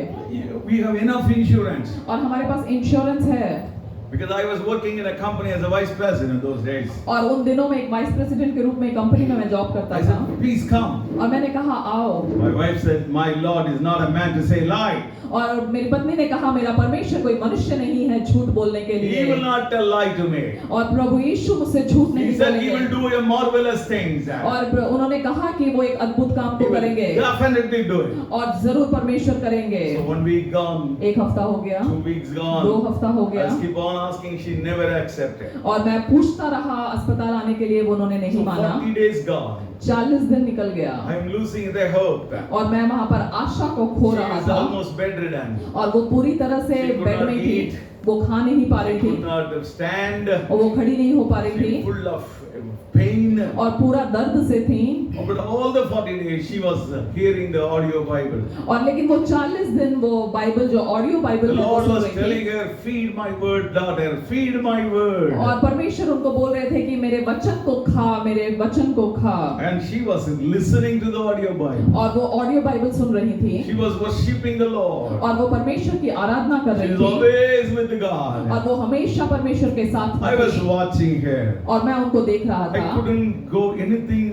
We have enough insurance. और हमारे पास इंश्योरेंस है। Because I was working in a company as a vice president those days. और उन दिनों में एक वाइस प्रेसिडेंट के रूप में कंपनी में मैं जॉब करता I था। said, please come. और मैंने कहा आओ। My wife said, my Lord is not a man to say lie. और मेरी पत्नी ने कहा मेरा परमेश्वर कोई मनुष्य नहीं है झूठ बोलने के He लिए। will not tell lie to me. और प्रभु यीशु मुझसे झूठ He नहीं said he will बोलेंगे। do a marvelous things. और उन्होंने कहा कि वो एक अद्भुत काम He तो will करेंगे definitely do it. और जरूर परमेश्वर करेंगे। So 1 week gone, एक हफ्ता हो गया, 2 weeks 2 gone. हफ्ता हो I गया, just keep on asking, she never accepted. और मैं पूछता रहा अस्पताल आने के लिए, वो उन्होंने नहीं So माना। 40 days gone. 40 दिन निकल गया I am losing the hope. और मैं वहां पर आशा को खो She रहा is था almost bedridden. और वो पूरी तरह से She could बेड not में थी, eat. वो खा नहीं पा रही She could थी not stand. और वो खड़ी नहीं हो पा रही She थी full of pain. और पूरा दर्द से थी। But all the 40 days she was hearing the audio Bible. और लेकिन वो 40 दिन वो बाइबल जो ऑडियो The बाइबल में वो Lord सुन was रही telling थी her, feed my word, daughter, feed my word. और परमेश्वर उनको बोल रहे थे कि मेरे वचन को खा, मेरे वचन को खा। And she was listening to the audio Bible. और वो ऑडियो बाइबल सुन रही थी She was worshiping the Lord. और वो परमेश्वर की आराधना कर She रही is थी always with God. और वो हमेशा परमेश्वर के साथ I was थी watching her. और मैं उनको देख रहा I था couldn't go anything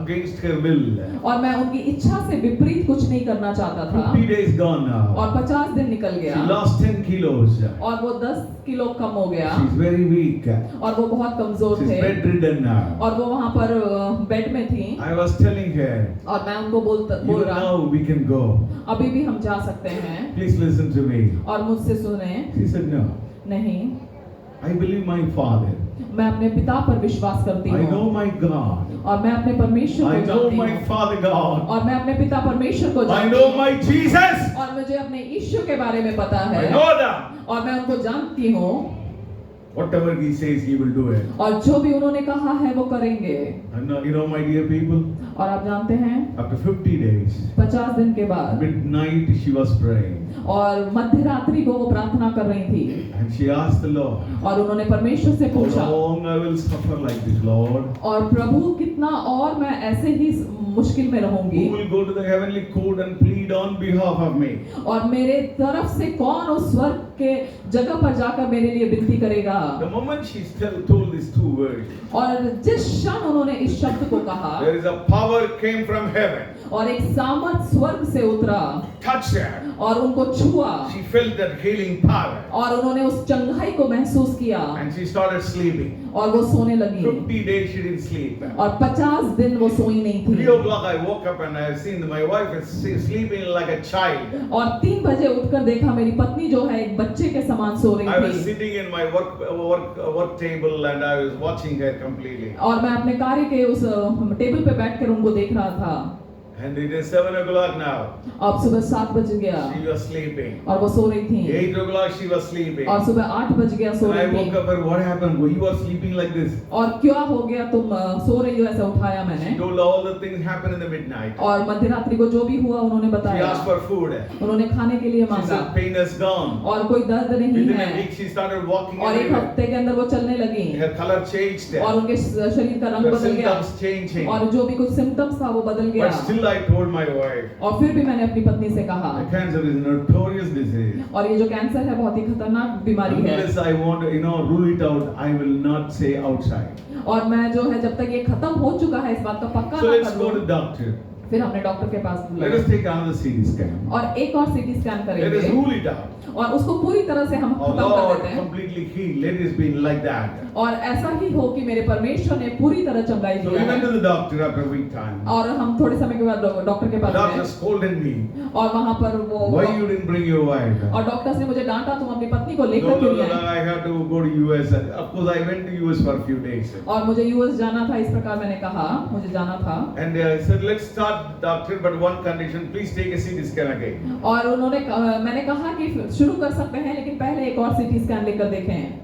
against her will. और मैं उनकी इच्छा से विपरीत कुछ नहीं करना चाहता था 50 days gone now. और 50 दिन निकल She गया lost 10 kilos. और वो 10 किलो कम हो गया She's very weak. और वो बहुत कमजोर She's थे bedridden now. और वो वहां पर बेड में थी I was telling her, और मैं उनको बोल even रहा now we can go. अभी भी हम जा सकते हैं Please listen to me. और मुझसे सुने। She said, no. नहीं, I believe my Father. मैं अपने पिता पर विश्वास करती I know हूँ my God. और मैं अपने परमेश्वर I को know जानती my हूँ Father God. और मैं अपने पिता परमेश्वर को I जानती know हूँ my Jesus. और मुझे अपने यीशु के बारे में पता I है know that. और मैं उनको जानती हूँ Whatever He says, He will do it. और जो भी उन्होंने कहा है वो करेंगे। And you know, my dear people, और आप जानते हैं after 50 days, 50 दिन के बाद midnight she was praying. और मध्य रात्रि को वो प्रार्थना कर रही थी And she asked the Lord, और उन्होंने परमेश्वर से how पूछा long I will suffer like this, Lord? और प्रभु कितना और मैं ऐसे ही मुश्किल में रहूंगी Who will go to the heavenly court and plead on behalf of me? और मेरे तरफ से कौन उस स्वर्ग के जगह पर जाकर मेरे लिए विनती करेगा। The moment she told these two words, और जिस क्षण उन्होंने इस शब्द को कहा there is a power came from heaven, और एक सामर्थ स्वर्ग से उतरा touched her. और उनको छुआ She felt that healing power, और उन्होंने उस चंगाई को महसूस किया and she started sleeping. और वो सोने लगी 50 days she didn't sleep. और 50 दिन वो सोई नहीं 3 थी o'clock I woke up and I have seen my wife is sleeping like a child. और 3 बजे उठकर देखा मेरी पत्नी जो है एक बच्चे के समान सो I रही was थी sitting in my work table and I was watching her completely. और मैं अपने कार्य के उस टेबल पे बैठकर उनको देख रहा था। And it is 7 o'clock now. अब सुबह 7 बज गया She was sleeping. और वो सो रही थी 8 o'clock she was sleeping. और सुबह 8 बज गया सो And I रही woke थी up and what happened? You are sleeping like this. और क्या हो गया तुम सो रही हो ऐसा उठाया She मैंने told all the things happened in the midnight. और मध्य रात्रि को जो भी हुआ उन्होंने She बताया asked for food. उन्होंने खाने के लिए She मांगा said pain is gone. और कोई दर्द नहीं Within a है week she started walking और एक everywhere. हफ्ते के अंदर वो चलने लगी Her color changed. और उनके शरीर का रंग Her बदल गया symptoms changing. और जो भी कुछ सिम्टम्स था वो बदल गया But still I told my wife, और फिर भी मैंने अपनी पत्नी से कहा the cancer is a notorious disease. और ये जो कैंसर है बहुत ही खतरनाक बीमारी है Unless I want to, rule it out, I will not say outside. और मैं जो है जब तक ये खत्म हो चुका है इस बात का पक्का So ना let's कर go to लूं doctor. फिर हमने डॉक्टर के पास Let बुलाया us take another CT scan. और एक और सीटी स्कैन Let us करेंगे rule it out. और उसको पूरी तरह से हम Oh खत्म कर Lord, देते हैं completely healed. Let it be like that. और ऐसा ही हो कि मेरे परमेश्वर ने पूरी तरह चंगाई So दिया we went to है the doctor after a week time. और हम थोड़े समय के बाद डॉक्टर के The पास doctor गए scolded me. और वहां पर वो Why you didn't bring your wife? और डॉक्टर्स ने मुझे डांटा तुम अपनी पत्नी को No, लेकर no, क्यों no, नहीं no, आए I had to go to US. Of course, I went to US for a few days. और मुझे यूएस जाना था इस प्रकार मैंने कहा मुझे जाना था And I said, let's start, doctor, but one condition, please take a CT scan again. और मैंने कहा कि शुरू कर सकते हैं लेकिन पहले एक और सीटी स्कैन लेकर देखें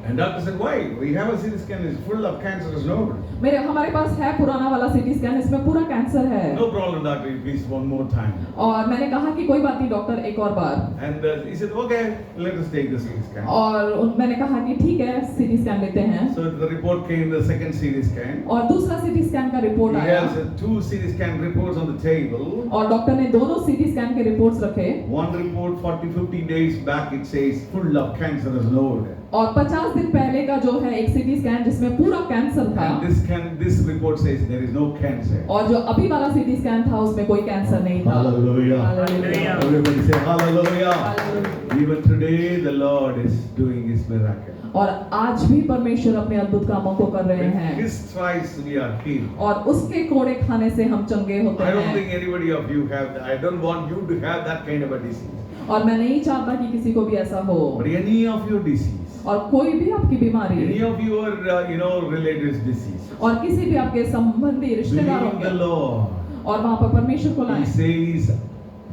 And doctor said, why? We have a CT scan, it's full of cancerous node. हमारे पास है पुराना वाला सीटी स्कैन इसमें पूरा कैंसर है No problem, doctor, please one more time. और मैंने कहा कि कोई बात नहीं डॉक्टर एक और बार And he said, okay, let us take the CT scan. और मैंने कहा कि ठीक है सीटी स्कैन लेते हैं So the report came, the second CT scan. और दूसरा सीटी स्कैन का He रिपोर्ट आया has 2 CT scan reports on the table. और डॉक्टर ने दोनों सीटी स्कैन के रिपोर्ट्स रखे One report 40-50 days back, it says full of cancerous node. और 50 दिन पहले का जो है एक सीटी स्कैन जिसमें पूरा कैंसर था And this report says there is no cancer. और जो अभी वाला सीटी स्कैन था उसमें कोई कैंसर नहीं था Hallelujah. Hallelujah. Everybody say hallelujah. Hallelujah. Even today the Lord is doing his miracle. और आज भी परमेश्वर अपने अद्भुत कामों को कर रहे With हैं his stripes we are healed. और उसके कोड़े खाने से हम चंगे होते I don't हैं think anybody of you have that. I don't want you to have that kind of a disease. और मैं नहीं चाहता कि किसी को भी ऐसा हो But any of your disease, और कोई भी आपकी बीमारी any of your relatives' disease, और किसी भी आपके संबंधी रिश्तेदारों believe the के Lord. और वहां पर परमेश्वर को He लाएं says,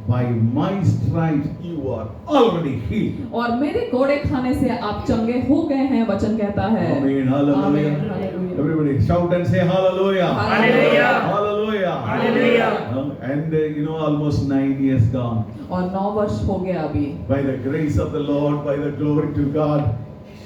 by my stripes you are already healed. और मेरे कोड़े खाने से आप चंगे हो गए हैं वचन कहता है Amen. Hallelujah. Amen. Hallelujah. Everybody shout and say hallelujah. Hallelujah. Hallelujah. Hallelujah. And almost 9 years gone. और 9 वर्ष हो गया अभी By the grace of the Lord, by the glory to God,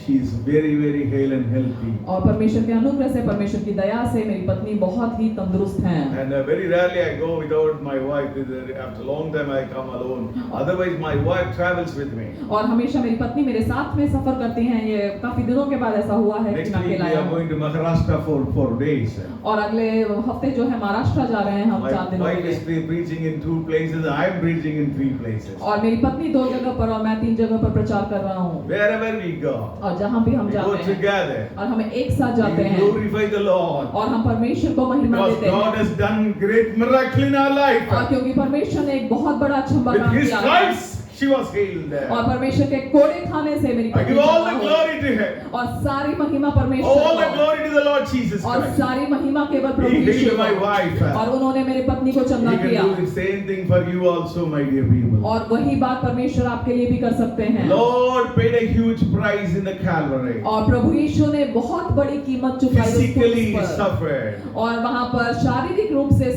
she is very, very hale and healthy. और परमेश्वर के अनुग्रह से परमेश्वर की दया से मेरी पत्नी बहुत ही तंदुरुस्त हैं And very rarely I go without my wife. After a long time I come alone. Otherwise my wife travels with me. और हमेशा मेरी पत्नी मेरे साथ में सफर करती हैं ये काफी दिनों के बाद ऐसा हुआ है कि Next मैं week we अकेला are आया हूं। going to Maharashtra for 4 days. और अगले हफ्ते जो है महाराष्ट्र जा रहे हैं हम My 4 दिनों wife के is लिए preaching in 2 places. I am preaching in 3 places. और मेरी पत्नी 2 जगह पर और मैं 3 जगह पर प्रचार कर रहा हूँ Wherever we go, और जहाँ भी हम we go जाते हैं together. और हम एक साथ We जाते हैं glorify the Lord. और हम परमेश्वर को महिमा Because देते God हैं has done great miracle in our life. और क्योंकि परमेश्वर ने एक बहुत बड़ा अचंभा With काम his किया है stripes, she was healed. और परमेश्वर के कोड़े खाने से मेरी I give पत्नी all चंगा the हुई। glory to है। और सारी महिमा परमेश्वर All the को, glory to the Lord Jesus और Christ. सारी महिमा केवल प्रभु He यीशु healed my को। wife. और उन्होंने मेरी पत्नी को चंगा He किया। can do the same thing for you also, my dear people. और वही बात परमेश्वर आपके लिए भी कर सकते हैं। Lord paid a huge price in the Calvary. और प्रभु यीशु ने बहुत बड़ी कीमत चुकाई उस Physically क्रूस पर। suffered. और वहां पर शारीरिक रूप से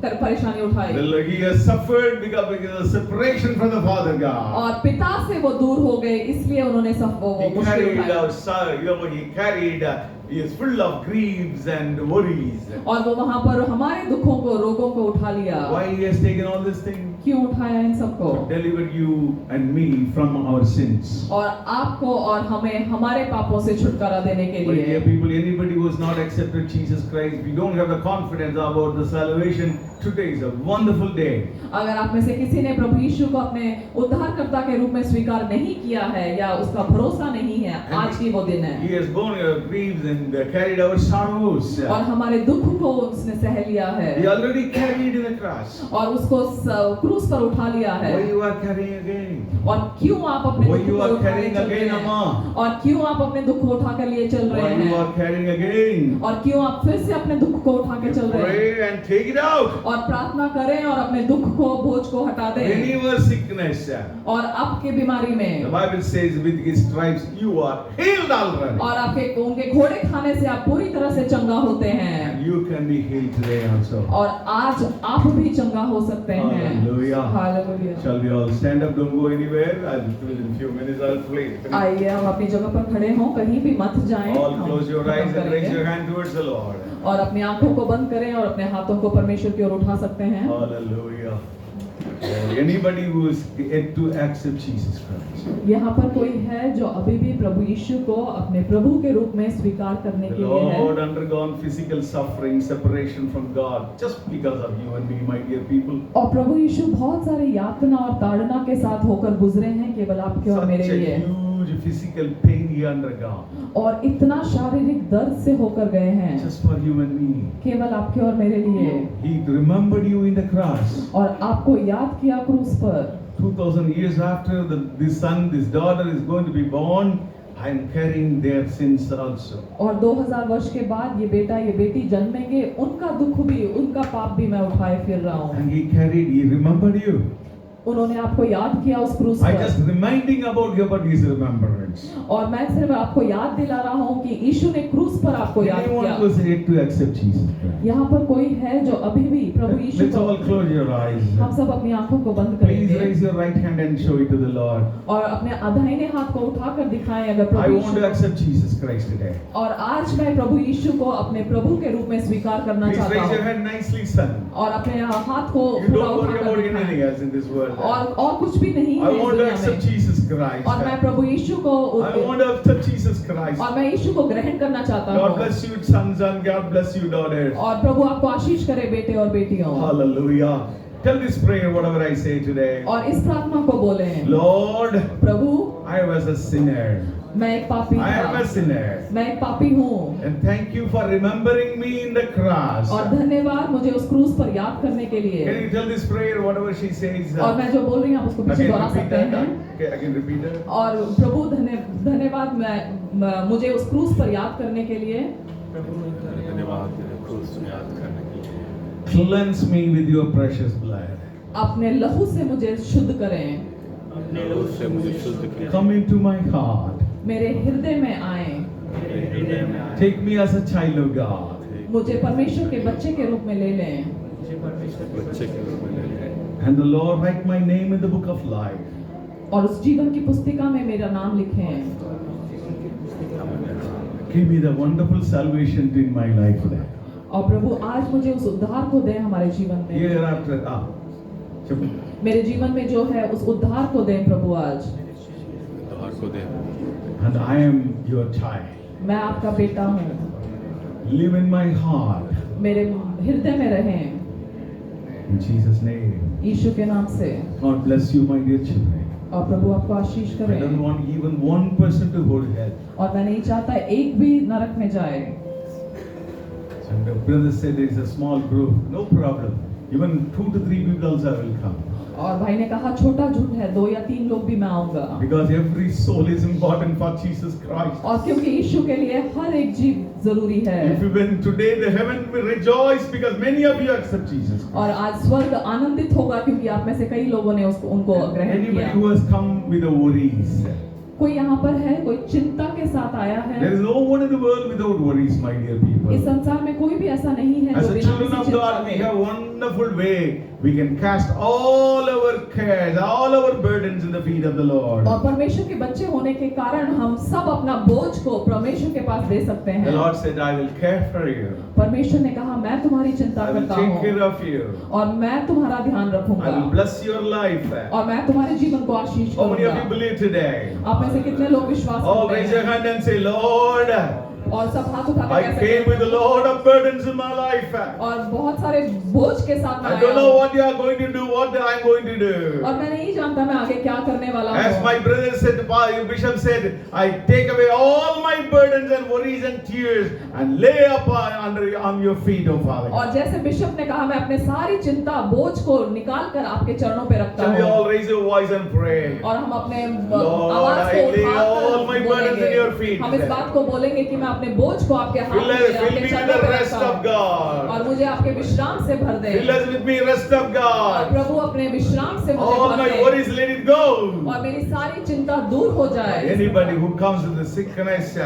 परेशानी उठाई। He has suffered because of separation from the Father God. और पिता से वो दूर हो गए, इसलिए उन्होंने सब वो He मुश्किल carried उठाई। our son, he carried, he is full of griefs and worries. और वो वहां पर हमारे दुखों को, रोगों को उठा लिया। Why he has taken all these things? क्यों उठाया इन सबको? To deliver you and me from our sins. और आपको और हमें हमारे पापों से छुटकारा देने के My dear लिए। people, anybody who has not accepted Jesus Christ, we don't have the confidence about the salvation. Today is a wonderful day. अगर आप में से किसी ने प्रभु यीशु को अपने उद्धारकर्ता के रूप में स्वीकार नहीं किया है या उसका भरोसा नहीं है, आज ही वो दिन है। He has borne our griefs and carried our sorrows. और हमारे दुख को उसने सह लिया है। He already carried in the cross. और उसको क्रूस पर उठा लिया है। Why you are carrying again? और क्यों आप अपने Why दुख you को are उठाने carrying चल रहे again, हैं? Amma? और क्यों आप अपने दुख को उठा कर लिए चल रहे Why you हैं? are carrying again? और क्यों आप फिर से अपने दुख को उठा के चल रहे हैं? Pray and take it out. और प्रार्थना करें और अपने दुख को, बोझ को हटा दें। Any sickness. और आपके बीमारी The में Bible says with his stripes you are healed already. और आपके उनके घोड़े खाने से आप पूरी तरह से चंगा होते हैं। And you can be healed today also. और आज आप भी चंगा हो सकते हैं। Hallelujah. Hallelujah. Shall we all stand up? Don't go anywhere. Within a few minutes I'll play. आइए हम अपनी जगह पर खड़े हों, कहीं भी मत जाएं। All हम close your खत्म eyes and raise करेंगे। your hand towards the Lord. और अपनी आंखों को बंद करें और अपने हाथों को परमेश्वर की ओर उठा सकते हैं। Hallelujah. Or anybody who is yet to accept Jesus Christ. यहाँ पर कोई है जो अभी भी प्रभु यीशु को अपने प्रभु के रूप में स्वीकार करने The के लिए है। Lord undergone physical suffering, separation from God, just because of you and me, my dear people. और प्रभु यीशु बहुत सारे यातना और ताड़ना के साथ होकर गुजरे हैं केवल आपके और Such मेरे a लिए। huge physical pain he undergone, और इतना शारीरिक दर्द से होकर गए हैं just for you and me. केवल आपके और मेरे लिए। He remembered you in the cross. और आपको याद किया क्रूस पर। 2000 years after this son, this daughter is going to be born, I am carrying their sins also. और 2000 वर्ष के बाद ये बेटा ये बेटी जन्मेंगे, उनका दुख भी, उनका पाप भी मैं उठाए फिर रहा हूँ। And he remembered you. उन्होंने आपको याद किया उस क्रूस I just पर। reminding about you about his remembrance. और मैं सिर्फ आपको याद दिला रहा हूँ कि यीशु ने क्रूस पर आपको याद Anyone किया। who is yet to accept Jesus Christ. यहाँ पर कोई है जो अभी भी प्रभु यीशु Let's all को, close your eyes. हम सब अपनी आंखों को बंद Please करेंगे raise your right hand and show it to the Lord. और अपने दाहिने हाथ को उठाकर दिखाएं अगर I Prabhu want to Yeshu. accept Jesus Christ today. और आज मैं प्रभु यीशु को अपने प्रभु के रूप में स्वीकार करना Please चाहता raise your हूँ hand nicely, son. और अपने हाथ को You पूरा don't worry उठाकर about anything दिखाएं। else in this world. और कुछ भी नहीं I है इस want to दुनिया accept में। Jesus Christ. और मैं प्रभु यीशु को I want to accept Jesus Christ. और मैं यीशु को ग्रहण करना चाहता God हूँ। bless you, sons, and God bless you, daughters. और प्रभु आपको आशीष करे बेटे और बेटियों। Hallelujah. Tell this prayer, whatever I say today. और इस प्रार्थना को बोले, Lord, Prabhu I was a sinner. मैं एक पापी I am a था, sinner. मैं एक पापी हूँ। And thank you for remembering me in the cross. और धन्यवाद मुझे उस क्रूस पर याद करने के Can लिए। you tell this prayer, whatever she says? और मैं जो बोल रही हूँ आप उसको पीछे Again दोहरा repeat सकते that. हैं। Okay, again repeat that. और प्रभु धन्यवाद मुझे उस क्रूस पर याद करने के लिए। धन्यवाद क्रूस में याद करने के लिए। Cleanse me with your precious blood. अपने लहू से मुझे शुद्ध करें। अपने लहू से मुझे शुद्ध कीजिए। Come into my heart. मेरे हृदय में आए। मेरे हृदय में आए। Take me as a child of God. मुझे परमेश्वर के बच्चे के रूप में ले लें। बच्चे के रूप में ले लें। And the Lord write my name in the book of life. और उस जीवन की पुस्तिका में मेरा नाम लिखें। Give me the wonderful salvation in my life today. और प्रभु आज मुझे उस उद्धार को दें हमारे जीवन में। Hereafter, मेरे जीवन में जो है उस उद्धार को दें प्रभु आज। उद्धार को दे। and I am your child. मैं आपका बेटा हूँ। Live in my heart. मेरे हृदय में रहें। In Jesus' name. यीशु के नाम से। God bless you, my dear children. और प्रभु आपको आशीष I don't करें। want even one person to go to hell. और मैं नहीं चाहता एक भी नरक में जाए। And the brother said there is a small group. No problem. Even 2 to 3 people also will come. और भाई ने कहा छोटा झुंड है, 2 या 3 लोग भी मैं आऊंगा। Because every soul is important for Jesus Christ. और क्योंकि यीशु के लिए हर एक जीव जरूरी है। If you win today, the heaven will rejoice because many of you accept Jesus Christ. और आज स्वर्ग आनंदित होगा क्योंकि आप में से कई लोगों ने उनको ग्रहण Anybody किया। who has come with the worries. कोई यहाँ पर है, कोई चिंता के साथ आया There है। is no one in the world without worries, my dear इस people. संसार में कोई भी ऐसा नहीं है As जो a बिना children किसी of चिंता God, we के। have wonderful way. We can cast all our cares, all our burdens in the feet of the Lord. और परमेश्वर के बच्चे होने के कारण हम सब अपना बोझ को परमेश्वर के पास दे सकते The हैं। Lord said, I will care for you. परमेश्वर ने कहा मैं तुम्हारी चिंता I will करता take care हूँ of you. और मैं तुम्हारा ध्यान I will रखूंगा bless your life. और मैं तुम्हारे जीवन को आशीष How many of you करूंगा। believe today? आप में से कितने लोग विश्वास Oh, करते raise your हैं? hand and say, Lord, और सब हाथ उठा I के कैसे came with a lot of burdens in my life. और बहुत सारे बोझ के साथ मैं I आया don't know हूँ। what you are going to do, what I am going to do. और मैं नहीं जानता मैं आगे क्या करने वाला As my हूँ। brother said, Bishop said, I take away all my burdens and worries and tears and lay on your feet, oh Father. और जैसे बिशप ने कहा मैं अपने सारी चिंता बोझ को निकाल कर आपके चरणों पे रखता Shall we हूँ। all raise your voice and pray? और हम अपने Lord, आवाज को I lay उठाकर all my burdens बोलेंगे। in your feet. हम इस बात को बोलेंगे कि मैं अपने बोझ को आपके हाथ Fill में me आपके with चरणों the पे rest रखता of हूँ God. और मुझे आपके विश्राम से भर दे। Fill us with me rest of और God. प्रभु अपने विश्राम से मुझे All भर my they worries, let it go. और मेरी सारी चिंता दूर हो जाए। Anybody who comes with the sickness,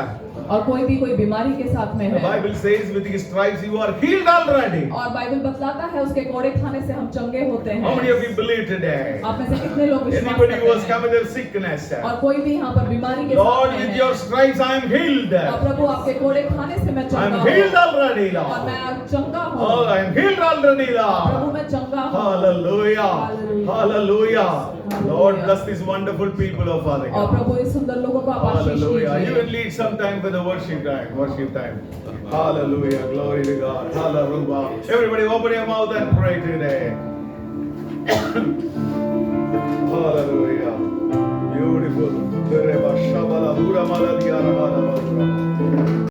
और कोई भी कोई बीमारी के साथ में the है Bible says with his stripes you are healed already. और बाइबल बतलाता है उसके कोड़े खाने से हम चंगे होते How many of हैं। you believe today? आप में से कितने लोग विश्वास Anybody who has करते come हैं? with a sickness, और कोई भी यहाँ पर बीमारी के Lord, साथ में with है your stripes I am healed. और प्रभु आपके कोड़े खाने से मैं I चंगा am healed हूँ already, और Lord. मैं चंगा Oh, हूँ। I am healed already, Prabhu Lord. मैं चंगा हूँ। Hallelujah. Hallelujah. Hallelujah. Hallelujah. Lord, bless these wonderful people, oh Father और God. प्रभु इस सुंदर लोगों को आप आशीष Hallelujah. You दीजिए। will lead some time for the worship time. Worship time. Hallelujah. Glory to God. Hallelujah. Everybody open your mouth and pray today. Hallelujah. Beautiful.